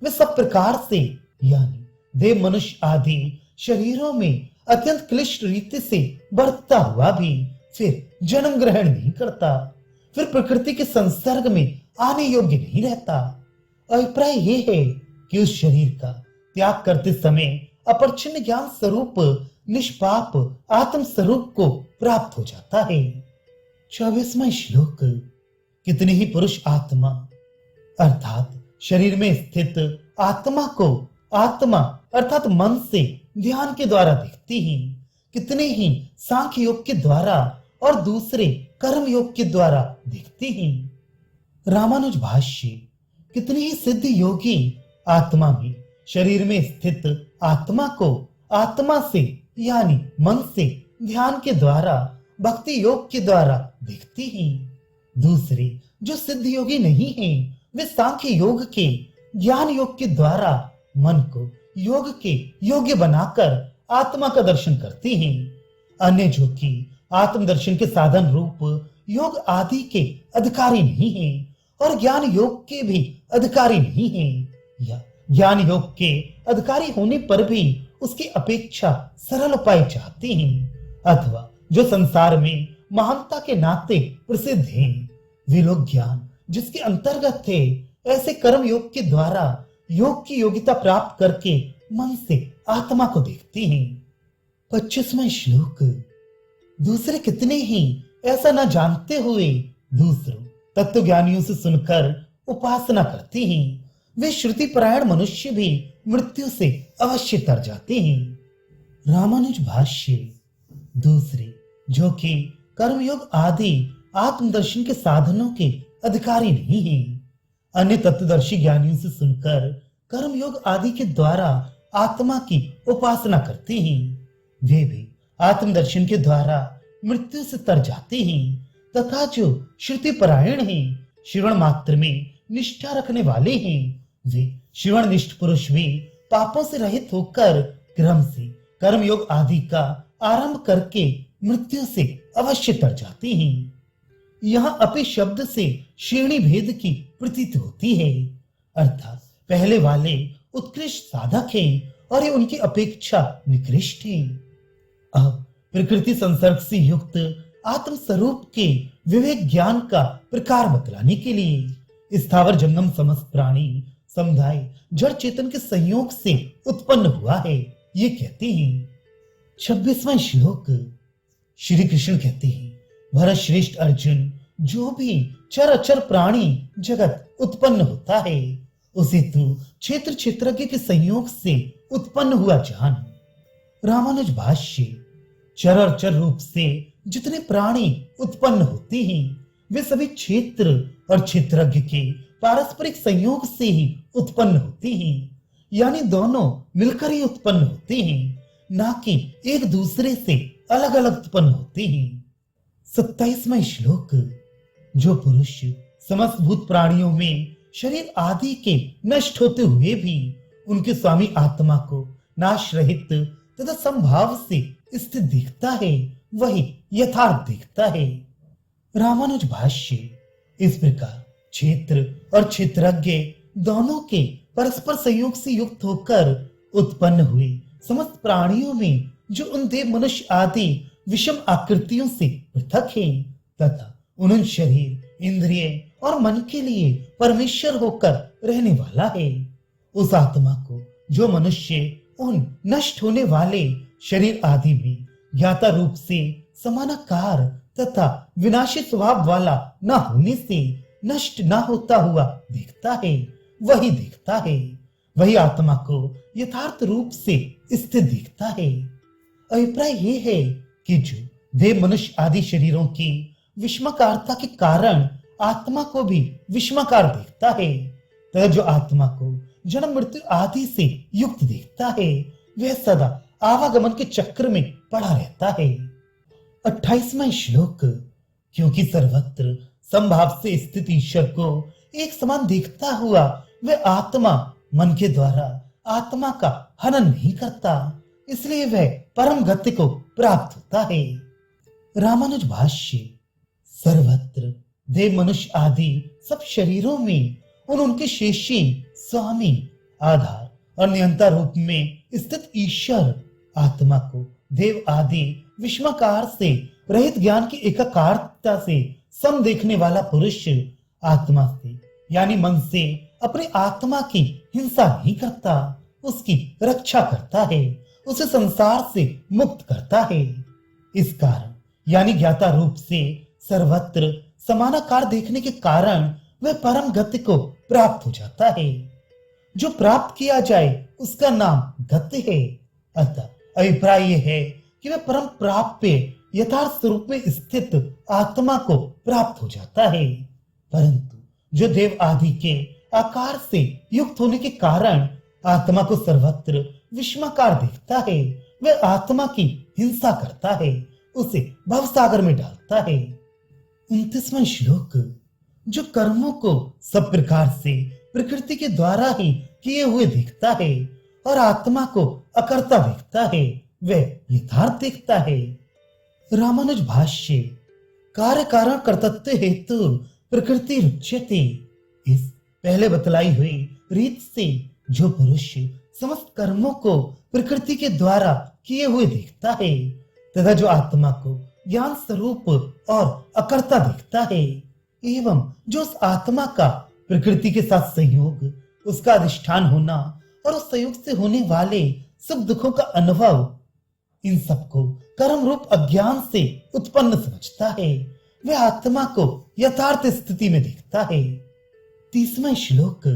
वे सब प्रकार से यानी देव मनुष्य आदि शरीरों में अत्यंत क्लिष्ट रीति से बढ़ता हुआ भी फिर जन्म ग्रहण नहीं करता, फिर प्रकृति के संसर्ग में आने योग्य नहीं रहता। अभिप्राय ये है कि उस शरीर का त्याग करते समय अपरिच्छिन्न ज्ञान स्वरूप निष्पाप आत्म स्वरूप को प्राप्त हो जाता है। 24वां श्लोक। कितने ही पुरुष आत्मा अर्थात शरीर में स्थित आत्मा को आत्मा अर्थात मन से ध्यान के द्वारा देखते हैं, कितने ही सांख्य योग के द्वारा और दूसरे कर्म योग के द्वारा देखते हैं। रामानुज भाष्य। कितने ही सिद्ध योगी आत्मा में शरीर में स्थित आत्मा को आत्मा से यानी मन से ध्यान के द्वारा भक्ति योग के द्वारा देखते हैं। दूसरे जो सिद्ध योगी नहीं हैं, वे सांख्य योग के ज्ञान योग के द्वारा मन को योग के योग्य बनाकर आत्मा का दर्शन करते हैं। अन्य जो कि आत्म दर्शन के साधन रूप योग आदि के अधिकारी नहीं हैं और ज्ञान योग के भी अधिकारी नहीं हैं, या ज्ञान योग के अधिकारी होने पर भी उसकी अपेक्षा सरल उपाय चाहते हैं, अथवा जो संसार में महानता के नाते प्रसिद्ध हैं, वे लोग ज्ञान जिसके अंतर्गत थे ऐसे कर्म योग के द्वारा योग की योग्यता प्राप्त करके मन से आत्मा को देखते हैं। 25वां श्लोक। दूसरे कितने ही ऐसा न जानते हुए दूसरों तत्वज्ञानियों से सुनकर उपासना करते हैं, वे श्रुति परायण मनुष्य भी मृत्यु से अवश्य तर जाते हैं। रामानुज भाष्य। दूसरे जो कि कर्मयोग आदि आत्मदर्शन के साधनों के अधिकारी नहीं हैं, अन्य तत्वदर्शी ज्ञानियों से सुनकर कर्मयोग आदि के द्वारा आत्मा की उपासना करते हैं, वे भी आत्मदर्शन के द्वारा मृत्यु से तर जाते हैं। तथा जो श्रुति परायण हैं, श्रवण मात्र में निष्ठा रखने वाले हैं, वे श्रवण निष्ठ पुरुष भी पापों से रहित होकर क्रम से कर्मयोग आदि का आरंभ करके मृत्यु से अवश्य तर जाते हैं। यहाँ अपि शब्द से श्रेणी भेद की प्रतीत होती है, अर्थात पहले वाले उत्कृष्ट साधक हैं और ये उनकी अपेक्षा निकृष्ट हैं। अब प्रकृति संसर्ग से युक्त आत्म स्वरूप के विवेक ज्ञान का प्रकार बतलाने के लिए स्थावर जंगम समस्त प्राणी समुदाय जड़ चेतन के संयोग से उत्पन्न हुआ है, ये कहते हैं। 26वां श्लोक। श्री कृष्ण कहते हैं, भरत श्रेष्ठ अर्जुन, जो भी चर अचर प्राणी जगत उत्पन्न होता है, उसे तू क्षेत्र क्षेत्रज्ञ के संयोग से उत्पन्न हुआ जान। रामानुज भाष्य। चर और चर रूप से जितने प्राणी उत्पन्न होते हैं, वे सभी क्षेत्र और क्षेत्रज्ञ के पारस्परिक संयोग से ही उत्पन्न होते हैं, यानी दोनों मिलकर ही उत्पन्न होते हैं, ना कि एक दूसरे से अलग अलग उत्पन्न होते हैं। 27वां श्लोक। जो पुरुष समस्त भूत प्राणियों में शरीर आदि के नष्ट होते हुए भी उनके स्वामी आत्मा को नाश रहित तथा संभाव से स्थित दिखता है, वही यथार्थ दिखता है। रामानुज भाष्य। इस प्रकार क्षेत्र और क्षेत्रज्ञ दोनों के परस्पर संयोग से युक्त होकर उत्पन्न हुए समस्त प्राणियों में जो उन देव मनुष्य आदि विषम आकृतियों से पृथक है तथा उन शरीर इंद्रिय और मन के लिए परमेश्वर होकर रहने वाला है, उस आत्मा को जो मनुष्य उन नष्ट होने वाले शरीर आदि में ज्ञाता रूप से समानाकार तथा विनाशी स्वभाव वाला न होने से नष्ट न होता हुआ देखता है, वही देखता है, वही आत्मा को यथार्थ रूप से स्थित दिखता है। अभिप्राय ये है कि जो देव मनुष्य आदि शरीरों की विषमाकारता के कारण आत्मा को भी विषमाकार देखता है, तथा जो आत्मा को जन्म मृत्यु आदि से युक्त देखता है, वह सदा आवागमन के चक्र में पड़ा रहता है। 28वां श्लोक। क्योंकि सर्वत्र संभाव से स्थित ईश्वर को एक समान देखता हुआ वह आत्मा मन के द्वारा आत्मा का हनन नहीं करता, इसलिए वह परम गति को प्राप्त होता है। रामानुज भाष्य। सर्वत्र देव मनुष्य आदि सब शरीरों में उनके शेषी स्वामी आधार और नियंता रूप में स्थित ईश्वर आत्मा को देव आदि विषमाकार से रहित ज्ञान की एकाकारता से सम देखने वाला पुरुष आत्मा से यानी मन से अपनी आत्मा की हिंसा नहीं करता, उसकी रक्षा करता है, उसे संसार से मुक्त करता है। इस कारण यानी ज्ञाता रूप से सर्वत्र समानाकार देखने के कारण वह परम गति को प्राप्त हो जाता है। जो प्राप्त किया जाए उसका नाम गति है। अतः अभिप्राय यह है कि वह परम प्राप्य यथार्थ स्वरूप में स्थित आत्मा को प्राप्त हो जाता है, परंतु जो देव आदि के आकार से युक्त होने के कारण आत्मा को सर्वत्र विषमाकार दिखता है, वह आत्मा की हिंसा करता है, उसे भवसागर में डालता है। 29वां श्लोक। जो कर्मों को सब प्रकार से प्रकृति के द्वारा ही किए हुए दिखता है और आत्मा को अकर्ता दिखता है, वह यथार्थ दिखता है। रामानुज भाष्य। कार्य कारण कर्तृत्व हेतु प्रकृति रुच्यते। इस पहले बतलाई हुई रीत से जो पुरुष समस्त कर्मों को प्रकृति के द्वारा किए हुए दिखता है तथा जो आत्मा को ज्ञान स्वरूप और अकर्ता दिखता है, एवं जो उस आत्मा का प्रकृति के साथ संयोग, उसका अधिष्ठान होना और उस संयोग से होने वाले सुख दुखों का अनुभव, इन सबको कर्म रूप अज्ञान से उत्पन्न समझता है, वह आत्मा को यथार्थ स्थिति में देखता है। 30वां श्लोक,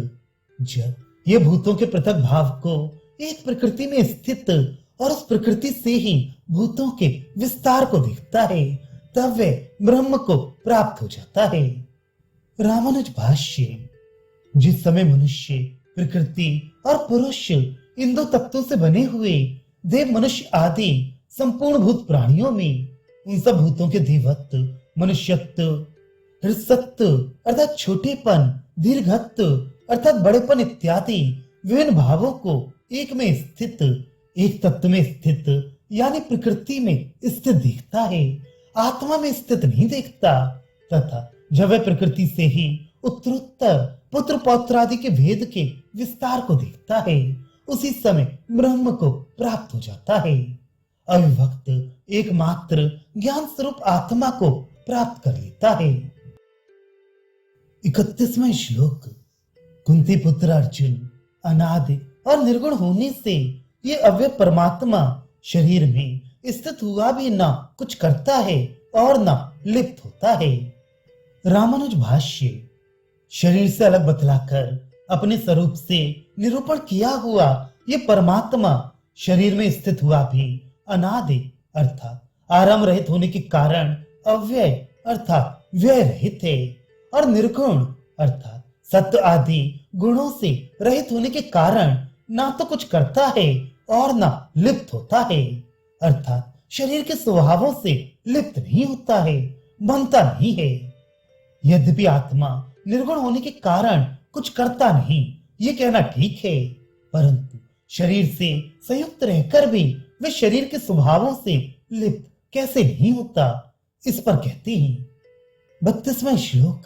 जब यह भूतों के पृथक भाव को एक प्रकृति में स्थित और उस प्रकृति से ही भूतों के विस्तार को देखता है, तब वह ब्रह्म को प्राप्त हो जाता है। रामानुज भाष्य, जिस समय मनुष्य, प्रकृति और पुरुष इन दो तत्वों से बने हुए देव, मनुष्य आदि संपूर्ण भूत प्राणियों में उन सब भूतों के देवत्व, मनुष्यत्व, हृसत्व अर्थात छोटेपन, दीर्घत्व अर्थात बड़ेपन इत्यादि विभिन्न भावों को एक में स्थित, एक तत्व में स्थित यानी प्रकृति में स्थित देखता है, आत्मा में स्थित नहीं देखता। तथा जब वह प्रकृति से ही उत्तरोत्तर पुत्र पौत्र आदि के भेद के विस्तार को देखता है, उसी समय ब्रह्म को प्राप्त हो जाता है। अविभक्त एकमात्र ज्ञान स्वरूप आत्मा को प्राप्त कर लेता है। 31वां श्लोक, कुंती पुत्र अर्जुन, अनादि और निर्गुण होने से ये अव्यय परमात्मा शरीर में स्थित हुआ भी ना कुछ करता है और ना लिप्त होता है। रामानुज भाष्य, शरीर से अलग बतलाकर अपने स्वरूप से निरूपण किया हुआ ये परमात्मा शरीर में स्थित हुआ भी अनादि अर्थात आरंभ रहित होने के कारण अव्यय अर्थात व्यय रहित है, और निर्गुण अर्थात सत्व आदि गुणों से रहित होने के कारण ना तो कुछ करता है और ना लिप्त होता है, अर्थात शरीर के स्वभावों से लिप्त नहीं होता है, बनता नहीं है। यद्यपि आत्मा निर्गुण होने के कारण कुछ करता नहीं, ये कहना ठीक है, परंतु शरीर से संयुक्त रहकर भी वे शरीर के स्वभावों से लिप्त कैसे नहीं होता, इस पर कहते हैं। 32वां श्लोक,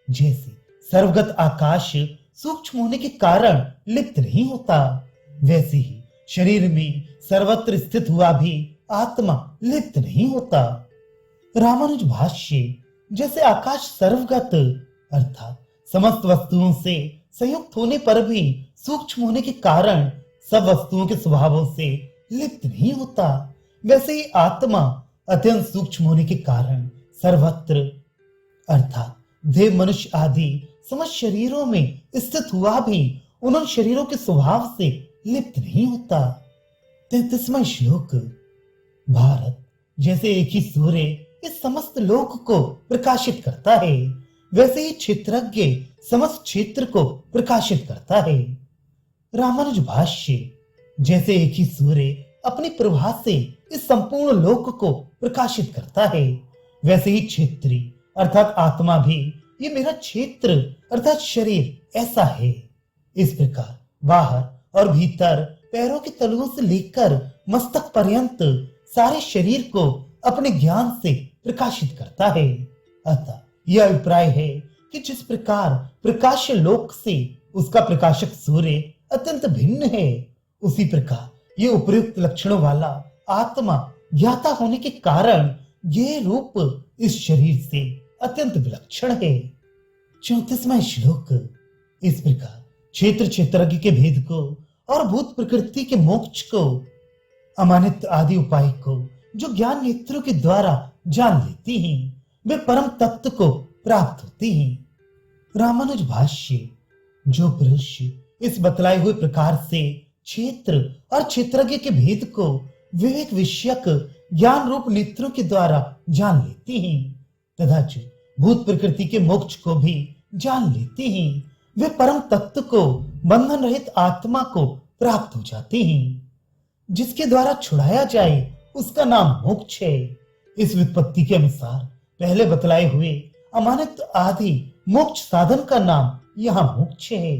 जैसे सर्वगत आकाश सूक्ष्म होने के कारण लिप्त नहीं होता, वैसे ही शरीर में सर्वत्र स्थित हुआ भी आत्मा लिप्त नहीं होता। रामानुज भाष्य, जैसे आकाश सर्वगत अर्थात समस्त वस्तुओं से संयुक्त होने पर भी सूक्ष्म होने के कारण सब वस्तुओं के स्वभावों से लिप्त नहीं होता, वैसे ही आत्मा अत्यंत सूक्ष्म होने के कारण सर्वत्र अर्थात देव, मनुष्य आदि समस्त शरीरों में स्थित हुआ भी उन शरीरों के स्वभाव से लिप्त नहीं होता। 33वां श्लोक, भारत, जैसे एक ही सूर्य इस समस्त लोक को प्रकाशित करता है, वैसे ही क्षेत्रज्ञ समस्त क्षेत्र को प्रकाशित करता है। रामानुज भाष्य, जैसे एक ही सूर्य अपनी प्रभा से इस संपूर्ण लोक को प्रकाशित करता है, वैसे ही क्षेत्री अर्थात आत्मा भी ये मेरा क्षेत्र अर्थात शरीर ऐसा है। इस प्रकार बाहर और भीतर पैरों के तलुओं से लेकर मस्तक पर्यंत सारे शरीर को अपने ज्ञान से प्रकाशित करता है। अतः यह अभिप्राय है कि जिस प्रकार प्रकाश लोक से उसका प्रकाशक सूर्य अत्यंत भिन्न है, उसी प्रकार ये उपयुक्त लक्षणों वाला आत्मा ज्ञाता होने के कारण ये रूप इस शरीर से अत्यंत विलक्षण है। 34वां श्लोक, इस प्रकार क्षेत्र क्षेत्रज्ञ के भेद को और भूत प्रकृति के मोक्ष को, अमानित आदि उपाय को जो ज्ञान नेत्रों के द्वारा जान लेती हैं, वे परम तत्व को प्राप्त होती हैं। रामानुज भाष्य, जो पुरुष इस बतलाए हुए प्रकार से क्षेत्र और क्षेत्रज्ञ के भेद को विवेक विषयक ज्ञान रूप नेत्रों के द्वारा जान लेती हैं, तथा जो भूत प्रकृति के मोक्ष को भी जान लेती हैं, वे परम तत्व को, बंधन रहित आत्मा को प्राप्त हो जाते हैं। जिसके द्वारा छुड़ाया जाए उसका नाम मोक्ष है। इस व्युत्पत्ति के अनुसार पहले बतलाए हुए अमानित आदि मोक्ष साधन का नाम यहाँ मोक्ष है।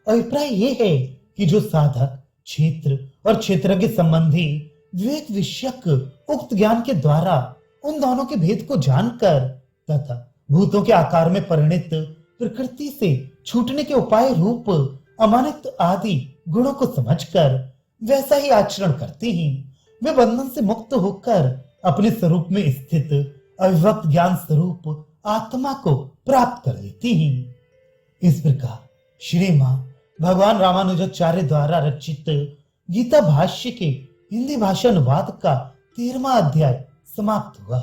अभिप्राय ये है कि जो साधक क्षेत्र और क्षेत्रज्ञ संबंधी विवेक विषयक उक्त ज्ञान के द्वारा उन दोनों के भेद को जानकर तथा भूतों के आकार में परिणित प्रकृति से छूटने के उपाय रूप अमानित आदि गुणों को समझकर वैसा ही आचरण करते हैं, वे बंधन से मुक्त होकर अपने स्वरूप में स्थित अविभक्त ज्ञान स्वरूप आत्मा को प्राप्त कर लेते हैं। इस प्रकार श्रीमान भगवान रामानुजाचार्य द्वारा रचित गीता भाष्य के हिंदी भाषा अनुवाद का 13वां अध्याय समाप्त हुआ।